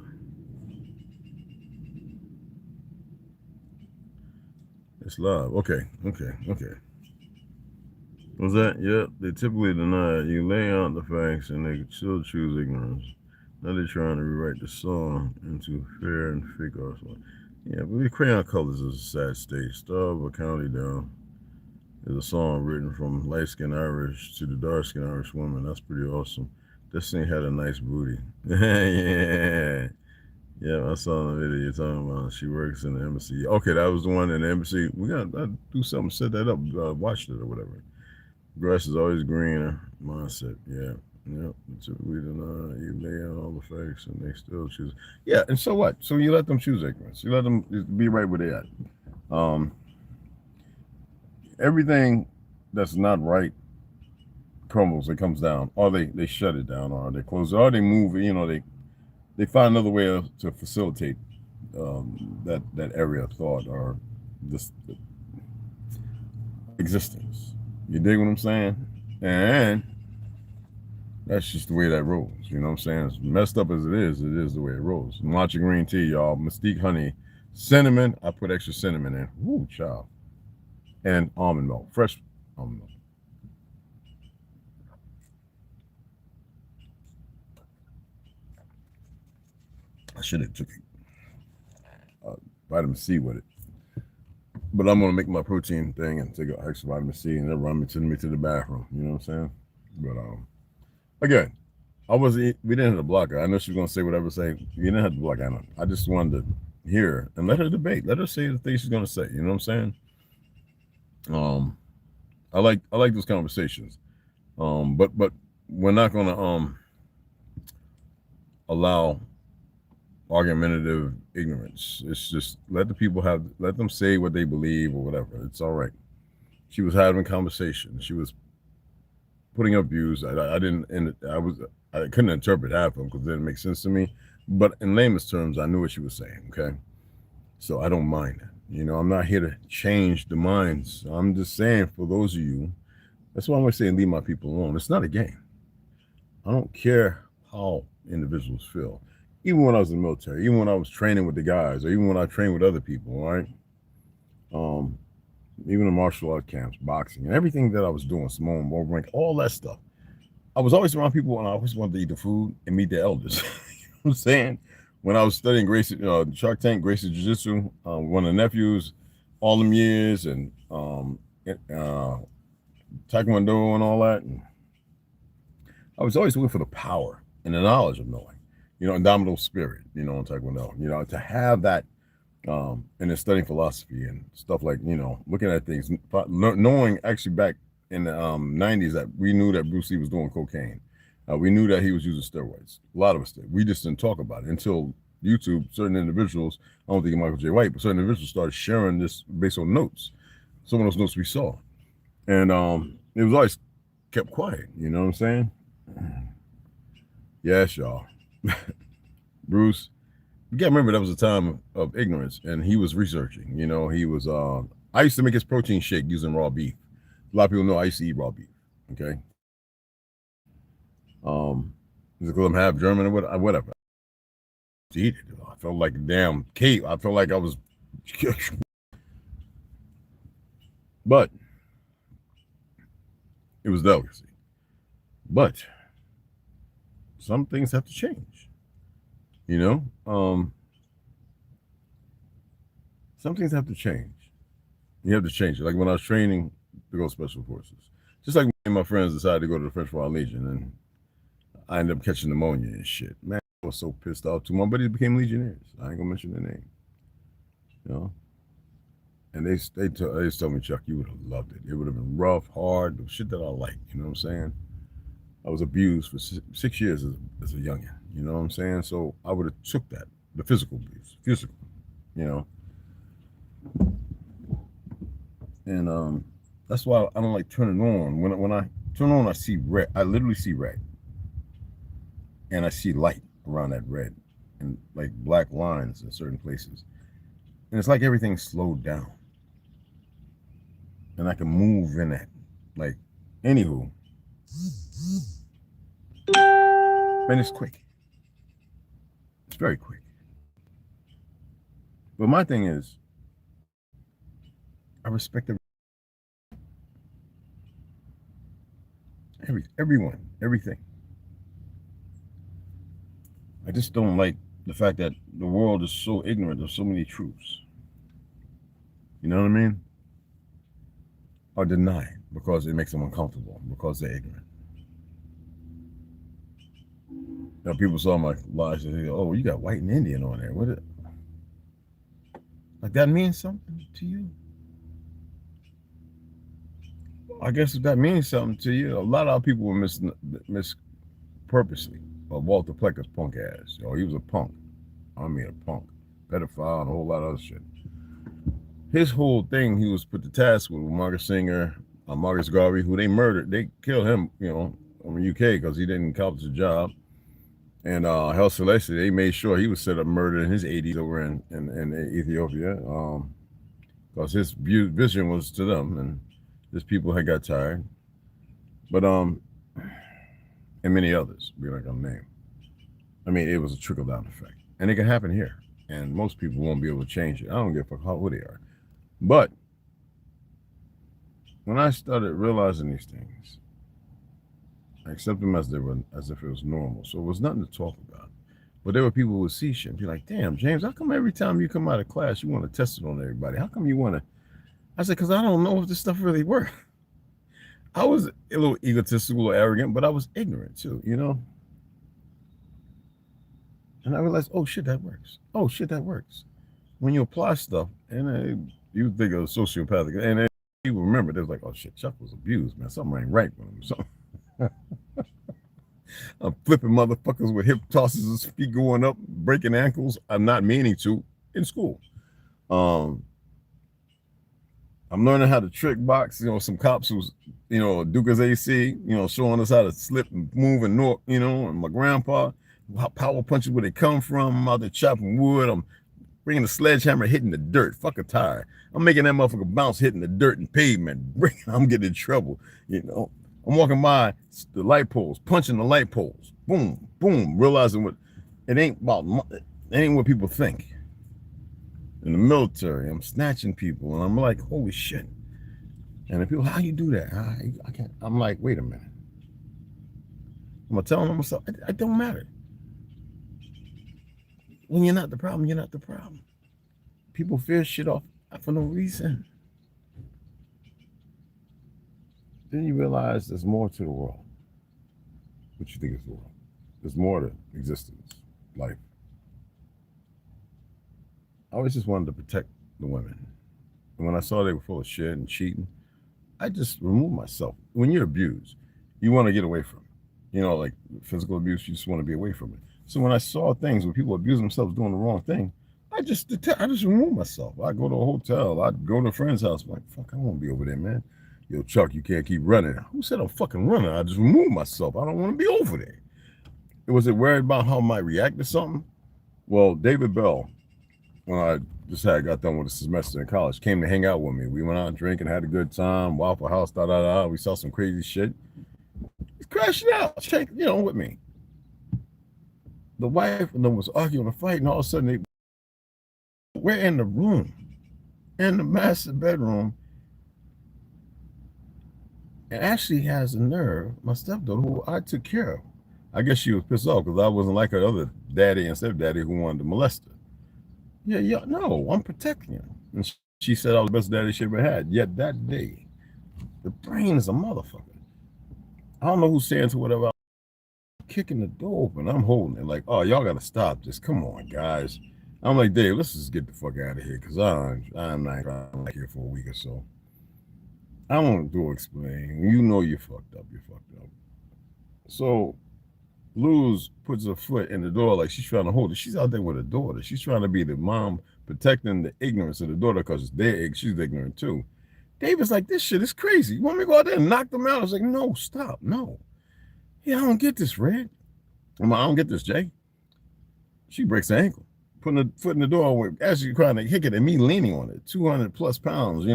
It's live. Okay. Was that? Yep. They typically deny it. You lay out the facts and they still choose ignorance. Now they're trying to rewrite the song into fair and fake art. Yeah, but the crayon colors is a sad state. Star of a county down is a song written from light-skinned Irish to the dark-skinned Irish woman. That's pretty awesome. This thing had a nice booty. Yeah. Yeah, I saw the video you're talking about. She works in the embassy. Okay, that was the one in the embassy. We gotta do something, set that up, watched it or whatever. Grass is always greener. Mindset, yeah. Yep. Typically deny, you lay out all the facts and they still choose. Yeah, and so what? So you let them choose ignorance. You let them be right where they at. Everything that's not right crumbles, it comes down. Or they shut it down, or they close it, or they move it, you know, they find another way to facilitate that area of thought or this existence. You dig what I'm saying? And that's just the way that rolls. You know what I'm saying? As messed up as it is the way it rolls. Matcha green tea, y'all. Mesquite honey. Cinnamon. I put extra cinnamon in. Woo, child. And almond milk. Fresh almond milk. I should have took vitamin C with it. But I'm going to make my protein thing and take an extra vitamin C and then run me to the bathroom. You know what I'm saying? But again, we didn't have to block her. I know she was going to say whatever, you didn't have to block her. I just wanted to hear her and let her debate. Let her say the things she's going to say. You know what I'm saying? I like those conversations. But we're not going to allow argumentative ignorance. It's just let them say what they believe or whatever. It's all right. She was having conversation. She was putting up views. I couldn't interpret half of them because it didn't make sense to me. But in layman's terms, I knew what she was saying. Okay, so I don't mind that. You know, I'm not here to change the minds. I'm just saying for those of you, that's why I'm saying leave my people alone. It's not a game. I don't care how individuals feel. Even when I was in the military, even when I was training with the guys, or even when I trained with other people, right? Even in martial art camps, boxing, and everything that I was doing, Simone, rank, all that stuff. I was always around people and I always wanted to eat the food and meet the elders. You know what I'm saying? When I was studying Shark Tank, Gracie Jiu-Jitsu, one of the nephews, all them years, and Taekwondo and all that. And I was always looking for the power and the knowledge of knowing. You know, indomitable spirit, you know, in Taekwondo, you know, to have that, and then studying philosophy and stuff like, you know, looking at things, knowing actually back in the 90s that we knew that Bruce Lee was doing cocaine. We knew that he was using steroids. A lot of us did. We just didn't talk about it until YouTube, certain individuals, I don't think Michael J. White, but certain individuals started sharing this based on notes. Some of those notes we saw. And it was always kept quiet, you know what I'm saying? Yes, y'all. Bruce, you gotta remember that was a time of ignorance, and he was researching. You know, he was. I used to make his protein shake using raw beef. A lot of people know I used to eat raw beef. Okay. Because I'm half German or whatever. To eat it, I felt like a damn cave. I felt like I was. But it was delicacy. But some things have to change, you know. Some things have to change. You have to change it. Like when I was training to go special forces, just like me and my friends decided to go to the French Foreign Legion, and I ended up catching pneumonia and shit. Man, I was so pissed off too. My buddies became legionnaires. I ain't gonna mention their name, you know. And they just told me, Chuck, you would have loved it. It would have been rough, hard, the shit that I like. You know what I'm saying? I was abused for 6 years as a youngin', you know what I'm saying? So I would have took that, the physical abuse, you know? And that's why I don't like turning on. When I turn on, I see red. I literally see red. And I see light around that red and like black lines in certain places. And it's like everything's slowed down. And I can move in that. Like, anywho. Man, it's quick. very quick. But my thing is, I respect everyone, everything. I just don't like the fact that the world is so ignorant of so many truths. You know what I mean? Or deny because it makes them uncomfortable, because they're ignorant. Now people saw my lives and they go, oh, you got white and Indian on there. What? Like that means something to you? I guess if that means something to you, a lot of people were miss purposely. Walter Plecker's punk ass. He was a punk. I mean a punk. Pedophile and a whole lot of other shit. His whole thing, he was put to task with Margaret Singer, Marcus Garvey, who they murdered. They killed him, in the UK because he didn't accomplish the job. And Haile Selassie, they made sure he was set up murdered in his 80s over in Ethiopia. Because his vision was to them, and his people had got tired. But and many others, we're not gonna name. I mean, it was a trickle-down effect. And it can happen here. And most people won't be able to change it. I don't give a fuck who they are. But when I started realizing these things, I accepted them as if it was normal. So it was nothing to talk about. But there were people who would see shit and be like, damn, James, how come every time you come out of class, you want to test it on everybody? How come you want to? I said, because I don't know if this stuff really works. I was a little egotistical or arrogant, but I was ignorant too, And I realized, oh shit, that works. Oh shit, that works. When you apply stuff, and you think of sociopathic, and then people remember, they're like, oh shit, Chuck was abused, man. Something ain't right with him. Something. I'm flipping motherfuckers with hip tosses and feet going up, breaking ankles. I'm not meaning to in school. I'm learning how to trick box. Some cops who's, Duca's AC, showing us how to slip and move and knock, and my grandpa, power punches where they come from. I'm out there chopping wood. I'm bringing the sledgehammer, hitting the dirt. Fuck a tire. I'm making that motherfucker bounce, hitting the dirt and pavement. I'm getting in trouble, I'm walking by the light poles, punching the light poles. Boom, boom, realizing it ain't what people think. In the military, I'm snatching people, and I'm like, holy shit. And the people, how you do that? I can't. I'm like, wait a minute. I'm telling myself, it don't matter. When you're not the problem, you're not the problem. People fear shit off for no reason. Then you realize there's more to the world. What you think is the world? There's more to existence, life. I always just wanted to protect the women. And when I saw they were full of shit and cheating, I just removed myself. When you're abused, you want to get away from it. Like physical abuse, you just want to be away from it. So when I saw things where people abuse themselves doing the wrong thing, I just removed myself. I go to a hotel. I'd go to a friend's house. I'm like, fuck, I won't be over there, man. Yo, Chuck, you can't keep running. Who said I'm fucking running? I just removed myself. I don't want to be over there. Was it worried about how I might react to something? Well, David Bell, when I just got done with a semester in college, came to hang out with me. We went out drinking, had a good time, Waffle House, We saw some crazy shit. He's crashing out, with me. The wife and them was arguing and fighting. All of a sudden, we're in the room, in the master bedroom. And Ashley has a nerve, my stepdaughter, who I took care of. I guess she was pissed off because I wasn't like her other daddy and stepdaddy who wanted to molest her. Yeah, no, I'm protecting her. And she said I was the best daddy she ever had. Yet that day, the brain is a motherfucker. I don't know who's saying to whatever. I'm kicking the door open. I'm holding it like, oh, y'all got to stop this. Come on, guys. I'm like, Dave, let's just get the fuck out of here because I'm not trying to here for a week or so. I won't do explain. You fucked up. You fucked up. So Luz puts her foot in the door like she's trying to hold it. She's out there with her daughter. She's trying to be the mom protecting the ignorance of the daughter because she's ignorant too. David's like, this shit is crazy. You want me to go out there and knock them out? I was like, no, stop, no. Yeah, I don't get this, Red. I don't get this, Jay. She breaks her ankle, putting her foot in the door, as she's trying to kick it, and me leaning on it, 200 plus pounds,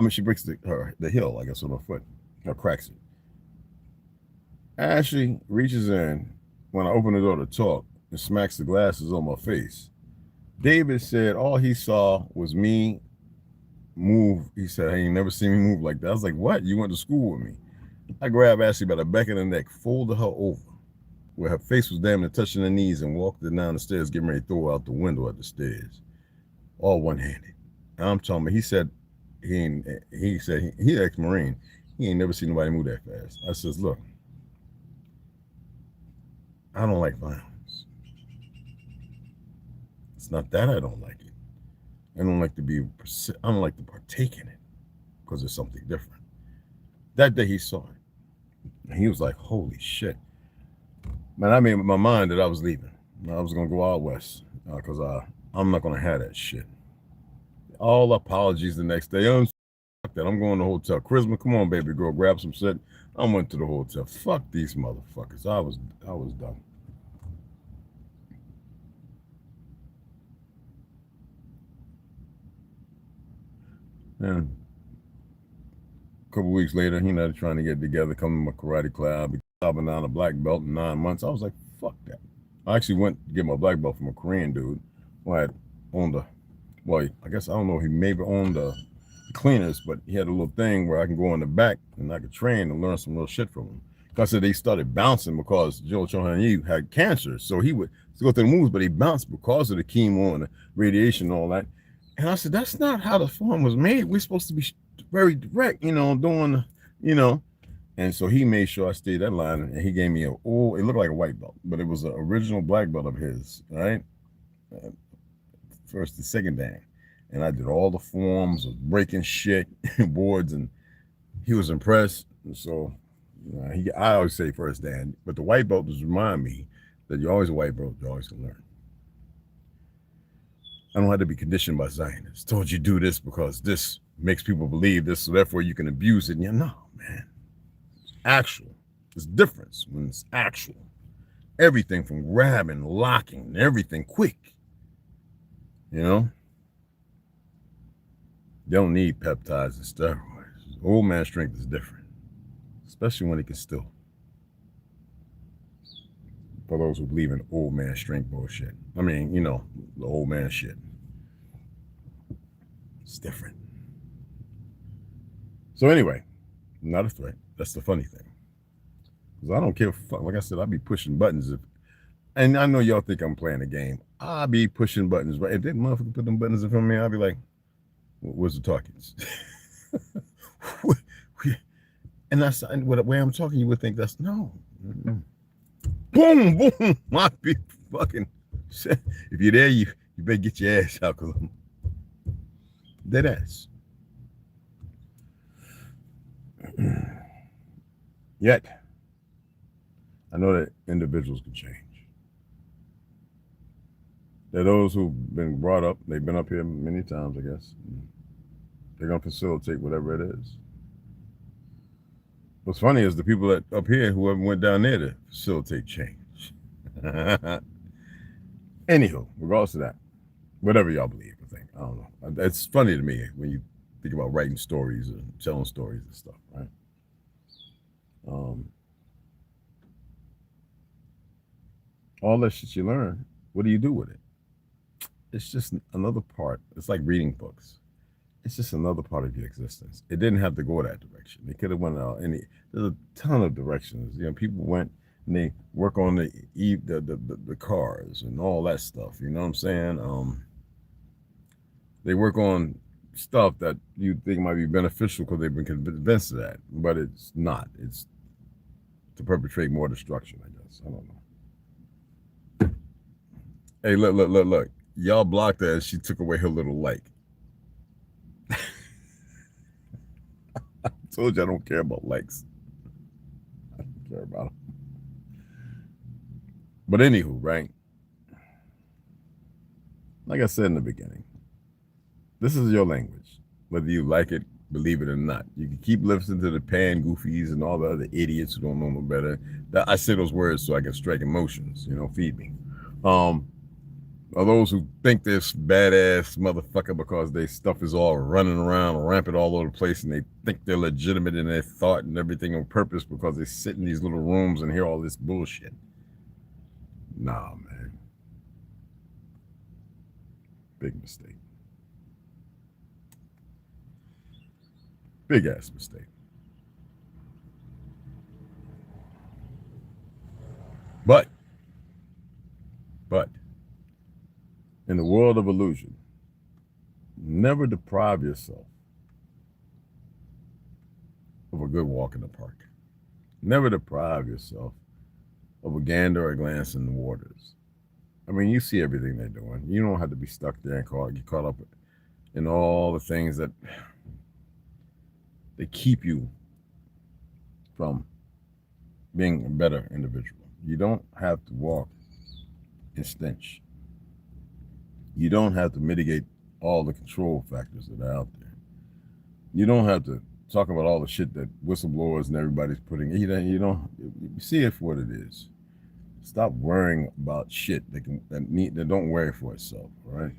she breaks the heel, I guess, on her foot, or cracks it. Ashley reaches in when I open the door to talk, and smacks the glasses on my face. David said all he saw was me move. He said, I ain't never seen me move like that. I was like, what? You went to school with me? I grabbed Ashley by the back of the neck, folded her over, where her face was damn near touching her knees, and walked her down the stairs, getting ready to throw her out the window at the stairs. All one-handed. And I'm telling you, he said, he ex-Marine, he ain't never seen nobody move that fast. I says, look, I don't like violence. It's not that I don't like it. I don't like to partake in it because it's something different. That day he saw it. And he was like, holy shit. Man, I made up my mind that I was leaving. I was going to go out west because I'm not going to have that shit. All apologies the next day. Fuck that. I'm going to the hotel. Charisma, come on, baby girl, grab some shit. I went to the hotel. Fuck these motherfuckers. I was done. And a couple weeks later, trying to get together, come to my karate club, chopping down a black belt in 9 months. I was like, fuck that. I actually went to get my black belt from a Korean dude who had owned I guess, I don't know, he maybe owned the cleaners, but he had a little thing where I can go in the back and I could train and learn some real shit from him. I said they started bouncing because Joe Chohan had cancer. So he would go through the moves, but he bounced because of the chemo and the radiation and all that. And I said, that's not how the form was made. We're supposed to be very direct, doing, And so he made sure I stayed that line, and he gave me it looked like a white belt, but it was an original black belt of his, right? First and second dan. And I did all the forms of breaking shit, boards, and he was impressed. And so I always say first dan, but the white belt just remind me that you're always a white belt, you always can learn. I don't have to be conditioned by Zionists. Told you do this because this makes people believe this, so therefore you can abuse it. And no, man. It's actual. There's difference when it's actual. Everything from grabbing, locking, everything quick. You don't need peptides and steroids. Old man strength is different, especially when it can still. For those who believe in old man strength bullshit. I mean, the old man shit. It's different. So anyway, not a threat. That's the funny thing. Because I don't care. Like I said, I'll be pushing buttons. And I know y'all think I'm playing a game. I'll be pushing buttons. Right? If that motherfucker put them buttons in front of me, I'll be like, where's the talkings? And that's the way I'm talking, you would think that's no. Boom, boom. Might be fucking. If you're there, you better get your ass out, because I'm dead ass. Yet, I know that individuals can change. There are those who've been brought up, they've been up here many times, I guess. They're going to facilitate whatever it is. What's funny is the people that up here who went down there to facilitate change. Anywho, regardless of that, whatever y'all believe, I think, I don't know. It's funny to me when you think about writing stories and telling stories and stuff, right? All that shit you learn, what do you do with it? It's just another part. It's like reading books. It's just another part of your existence. It didn't have to go that direction. They could have went out there's a ton of directions. People went and they work on the cars and all that stuff. You know what I'm saying? They work on stuff that you think might be beneficial because they've been convinced of that, but it's not. It's to perpetrate more destruction, I guess. I don't know. Hey, look. Y'all blocked her and she took away her little like. I told you I don't care about likes. I don't care about them. But anywho, right? Like I said in the beginning, this is your language. Whether you like it, believe it or not. You can keep listening to the pan goofies and all the other idiots who don't know no better. I say those words so I can strike emotions, feed me. Or those who think this badass motherfucker because their stuff is all running around rampant all over the place and they think they're legitimate in their thought and everything on purpose because they sit in these little rooms and hear all this bullshit. Nah, man. Big mistake. Big ass mistake. But in the world of illusion, never deprive yourself of a good walk in the park. Never deprive yourself of a gander or a glance in the waters. I mean, you see everything they're doing. You don't have to be stuck there and get caught up in all the things that they keep you from being a better individual. You don't have to walk in stench. You don't have to mitigate all the control factors that are out there. You don't have to talk about all the shit that whistleblowers and everybody's putting. You see it for what it is. Stop worrying about shit that don't worry for itself, all right?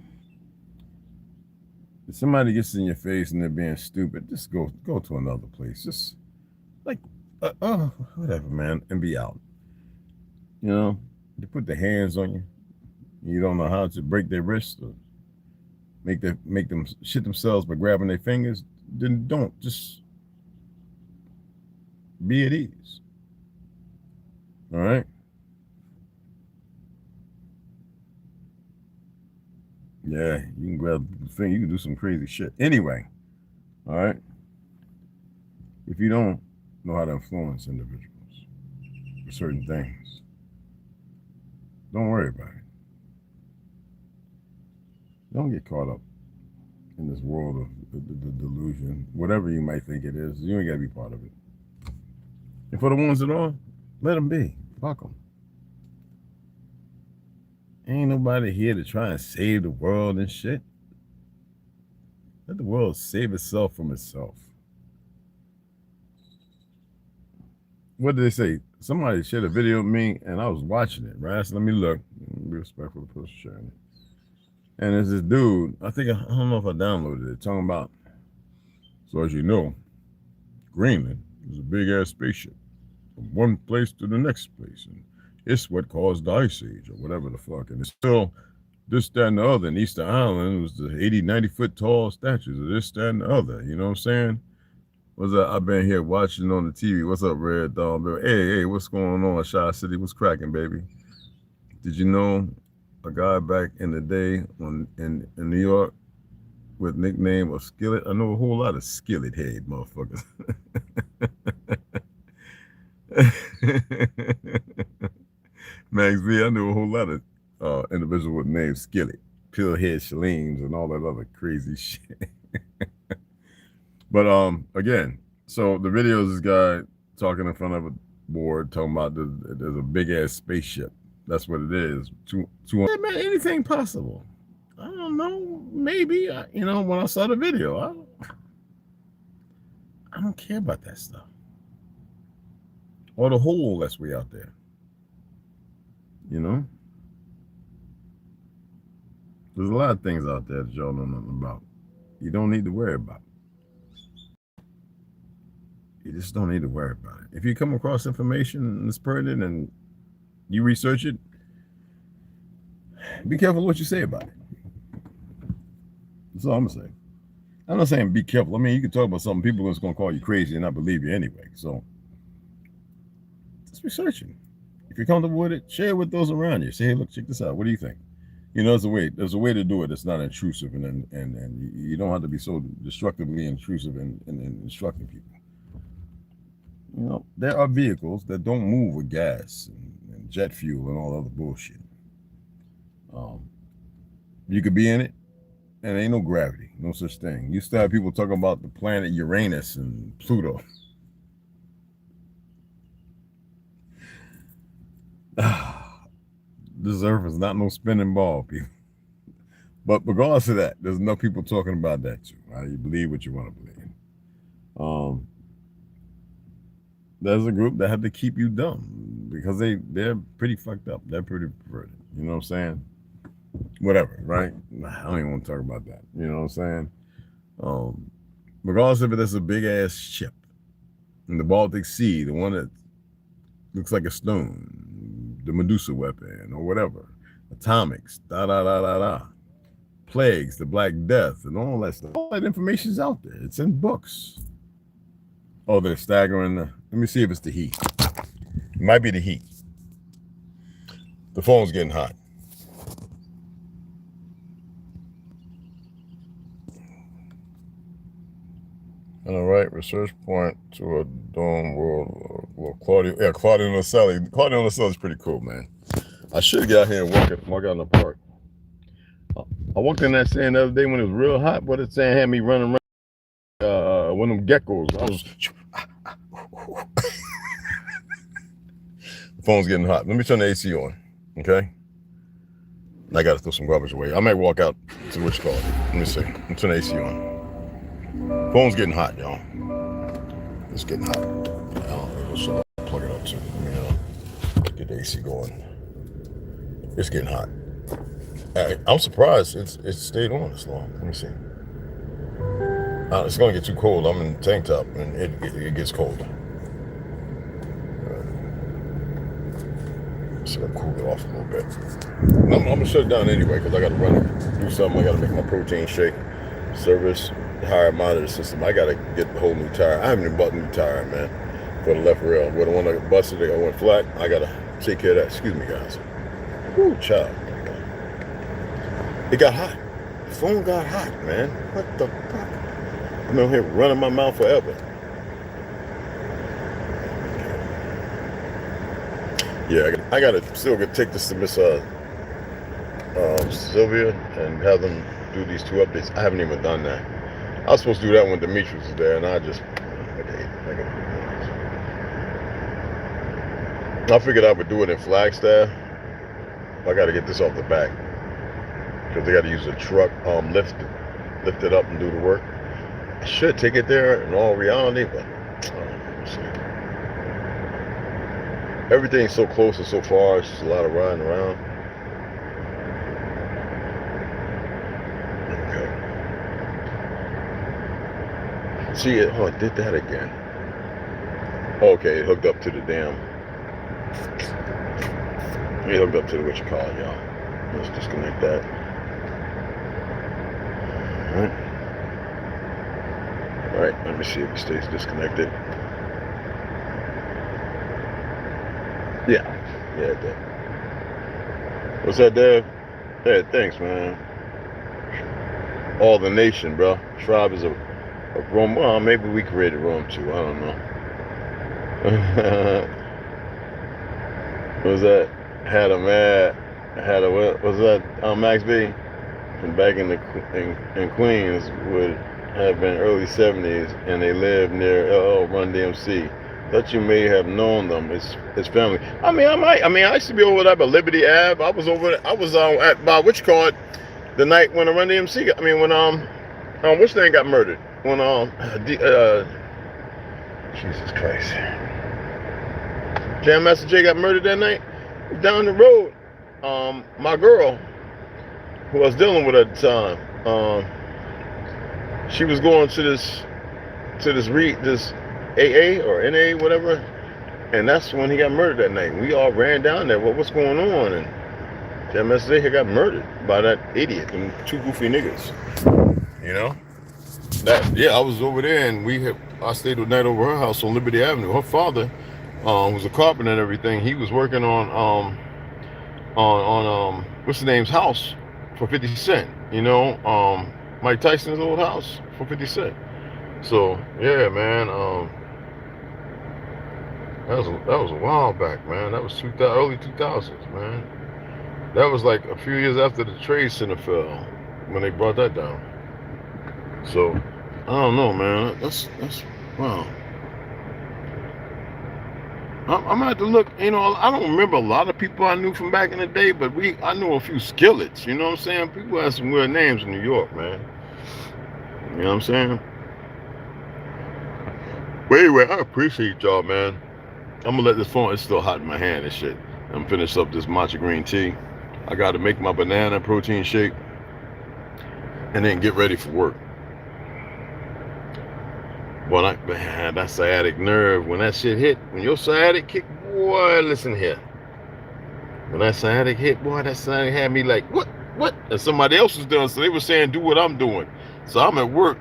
If somebody gets in your face and they're being stupid, just go to another place. Just like, whatever, man, and be out. You know, they put their hands on you. You don't know how to break their wrist or make them shit themselves by grabbing their fingers. Then don't. Just be at ease. All right? Yeah, you can grab the finger. You can do some crazy shit. Anyway, all right? If you don't know how to influence individuals with certain things, don't worry about it. Don't get caught up in this world of the delusion. Whatever you might think it is, you ain't got to be part of it. And for the ones that are, let them be. Fuck them. Ain't nobody here to try and save the world and shit. Let the world save itself from itself. What did they say? Somebody shared a video of me and I was watching it, right? So let me look. Be respectful to the person sharing it. And there's this dude, I don't know if I downloaded it, talking about, so as you know, Greenland is a big ass spaceship from one place to the next place. And it's what caused the Ice Age or whatever the fuck. And it's still this, that, and the other. In Easter Island was the 80, 90 foot tall statues of this, that, and the other. You know what I'm saying? I've been here watching on the TV. What's up, Red Dog? Hey, what's going on, Shy City? What's cracking, baby? Did you know a guy back in the day in New York with nickname of Skillet? I know a whole lot of skillet head motherfuckers. Max V, I knew a whole lot of individuals with names Skillet, Pillhead Shaleens, and all that other crazy shit. But again, so the video is this guy talking in front of a board, talking about there's a big ass spaceship. That's what it is. Yeah, man, anything possible. I don't know. Maybe when I saw the video, I don't care about that stuff. Or the hole that's way out there. You know? There's a lot of things out there that y'all know nothing about. You don't need to worry about it. You just don't need to worry about it. If you come across information that's pertinent and you research it, be careful what you say about it. That's all I'm gonna say. I'm not saying be careful. I mean, you can talk about something, people are just gonna call you crazy and not believe you anyway. So just research it. If you're comfortable with it, share it with those around you. Say, hey, look, check this out. What do you think? You know, there's a way to do it that's not intrusive, and you don't have to be so destructively intrusive in instructing people. You know, there are vehicles that don't move with gas and jet fuel and all other bullshit. You could be in it, and ain't no gravity, no such thing. You still have people talking about the planet Uranus and Pluto. This earth is not no spinning ball, people. But regardless of that, there's enough people talking about that too. Right? You believe what you want to believe. There's a group that have to keep you dumb because they're pretty fucked up. They're pretty perverted. You know what I'm saying? Whatever, right? I don't even want to talk about that. You know what I'm saying? Regardless of it, there's a big ass ship in the Baltic Sea, the one that looks like a stone, the Medusa weapon or whatever, atomics, plagues, the Black Death, and all that stuff. All that information's out there. It's in books. Oh, they're staggering. Let me see if it's the heat. It might be the heat. The phone's getting hot. All right, research point to a dome world. Well, Claudio Lacelli. Claudio Lacelli is pretty cool, man. I should get out here and walk out in the park. I walked in that sand the other day when it was real hot, but it had me running around one of them geckos. I was. The phone's getting hot. Let me turn the AC on, okay? I got to throw some garbage away. I might walk out to what you call it. Let me see. Let me turn the AC on. Phone's getting hot, y'all. It's getting hot. So I'll plug it up too. Let me get the AC going. It's getting hot. I'm surprised it stayed on this long. Let me see. It's gonna get too cold. I'm in tank top and it gets cold. So I'll cool it off a little bit. I'm gonna shut it down anyway because I gotta do something. I gotta make my protein shake. Service, higher monitor system. I gotta get the whole new tire. I haven't even bought a new tire, man, for the left rail. Where the one that busted, I went flat. I gotta take care of that. Excuse me, guys. Woo, child. It got hot. The phone got hot, man. What the fuck? I'm out here running my mouth forever. Yeah, I gotta still take this to Miss Sylvia and have them do these 2 updates. I haven't even done that. I was supposed to do that when Demetrius was there, and I figured I would do it in Flagstaff. I got to get this off the back because they got to use a truck, lift it up and do the work. I should take it there in all reality, but let's see. Everything's so close and so far. It's just a lot of riding around. See it? Oh, it did that again. Okay, it hooked up to the damn. It hooked up to the what you call it, y'all. Let's disconnect that. All right, let me see if it stays disconnected. Yeah, it did. What's that, Dave? Hey, thanks, man. All the nation, bro. Tribe is a Rome. Well, maybe we created Rome too. I don't know. What was that? What was that? Max B. And back in Queens would have been early 70s, and they lived near Run DMC. Thought you may have known them. His family. I used to be over there by Liberty Ave. I was at by what you call it, the night when the Run DMC. When which thing got murdered? When Jesus Christ, Jam Master Jay got murdered that night. Down the road, my girl, who I was dealing with at the time, she was going to this AA or NA, whatever, and that's when he got murdered that night. We all ran down there. What's going on? And Jam Master Jay got murdered by that idiot and 2 goofy niggas. You know. I was over there, and I stayed the night over her house on Liberty Avenue. Her father was a carpenter and everything. He was working on what's the name's house for 50 Cent. You know, Mike Tyson's old house for 50 Cent. So yeah, man. That was a while back, man. That was early 2000s, man. That was like a few years after the Trade Center fell when they brought that down. So, I don't know, man. That's wow. I'm gonna have to look. You know, I don't remember a lot of people I knew from back in the day, but I knew a few skillets. You know what I'm saying? People had some weird names in New York, man. You know what I'm saying? But anyway, I appreciate y'all, man. I'm gonna let this phone. It's still hot in my hand and shit. I'm finished up this matcha green tea. I got to make my banana protein shake and then get ready for work. Well, that sciatic nerve, when that shit hit, when your sciatic kick, boy, listen here. When that sciatic hit, boy, that sciatic had me like, what what? And somebody else was doing, so they were saying, do what I'm doing. So I'm at work,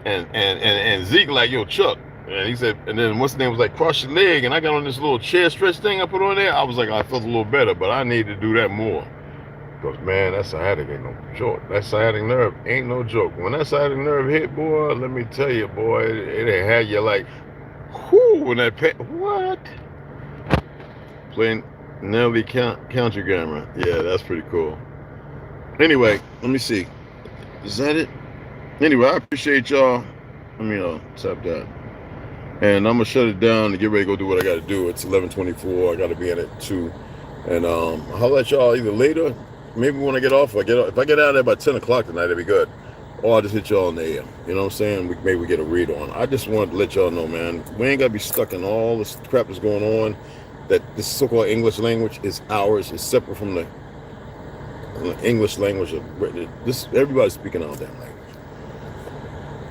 and Zeke like, yo, Chuck. And he said, and then what's the name was like, cross your leg, and I got on this little chair stretch thing I put on there. I was like, I felt a little better, but I need to do that more. Because, man, that sciatic ain't no joke. That sciatic nerve ain't no joke. When that sciatic nerve hit, boy, let me tell you, boy, it ain't had you like, whoo, when that what? Playing Nelly Country Grammar. Yeah, that's pretty cool. Anyway, let me see. Is that it? Anyway, I appreciate y'all. Let me tap that. And I'm going to shut it down and get ready to go do what I got to do. It's 11:24. I got to be in at 2. And I'll let y'all either later, maybe when I get off, if I get out of there by 10 o'clock tonight, it'll be good. Or I'll just hit y'all in the air. You know what I'm saying? Maybe we get a read on. I just wanted to let y'all know, man, we ain't got to be stuck in all this crap that's going on. That this so-called English language is ours. It's separate from the English language of Britain. This everybody's speaking our damn language.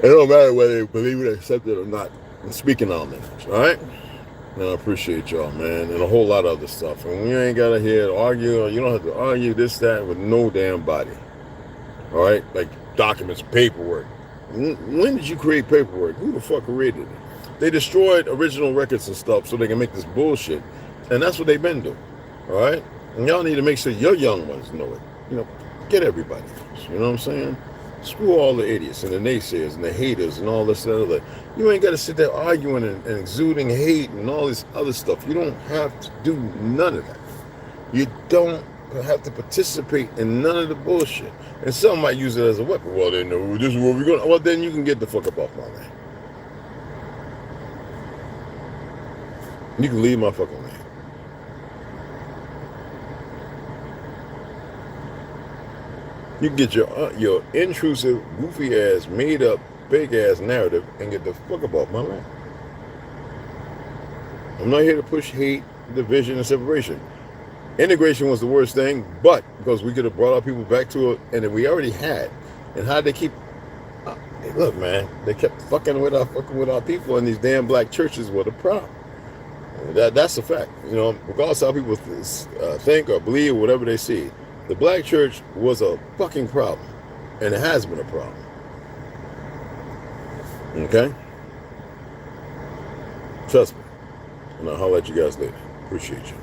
It don't matter whether they believe it, accept it or not. I'm speaking our language, all right? And I appreciate y'all, man, and a whole lot of other stuff. And we ain't got to hear argue. You don't have to argue this, that with no damn body, all right? Like documents, paperwork. When did you create paperwork? Who the fuck created it? They destroyed original records and stuff so they can make this bullshit. And that's what they've been doing, all right? And y'all need to make sure your young ones know it. You know, get everybody else, you know what I'm saying? Screw all the idiots and the naysayers and the haters and all this other. You ain't got to sit there arguing and exuding hate and all this other stuff. You don't have to do none of that. You don't have to participate in none of the bullshit. And some might use it as a weapon. Well, they know this is where we're going. Well, then you can get the fuck up off my land. You can leave my fucking land. You can get your intrusive, goofy ass, made up, fake ass narrative and get the fuck up off my land. I'm not here to push hate, division, and separation. Integration was the worst thing, but because we could have brought our people back to it, and then we already had. And how they keep, hey, look, man, they kept fucking with our people, and these damn black churches were the problem. That's a fact. You know, regardless of how people think or believe or whatever they see. The black church was a fucking problem, and it has been a problem. Okay? Trust me. And I'll holler at you guys later. Appreciate you.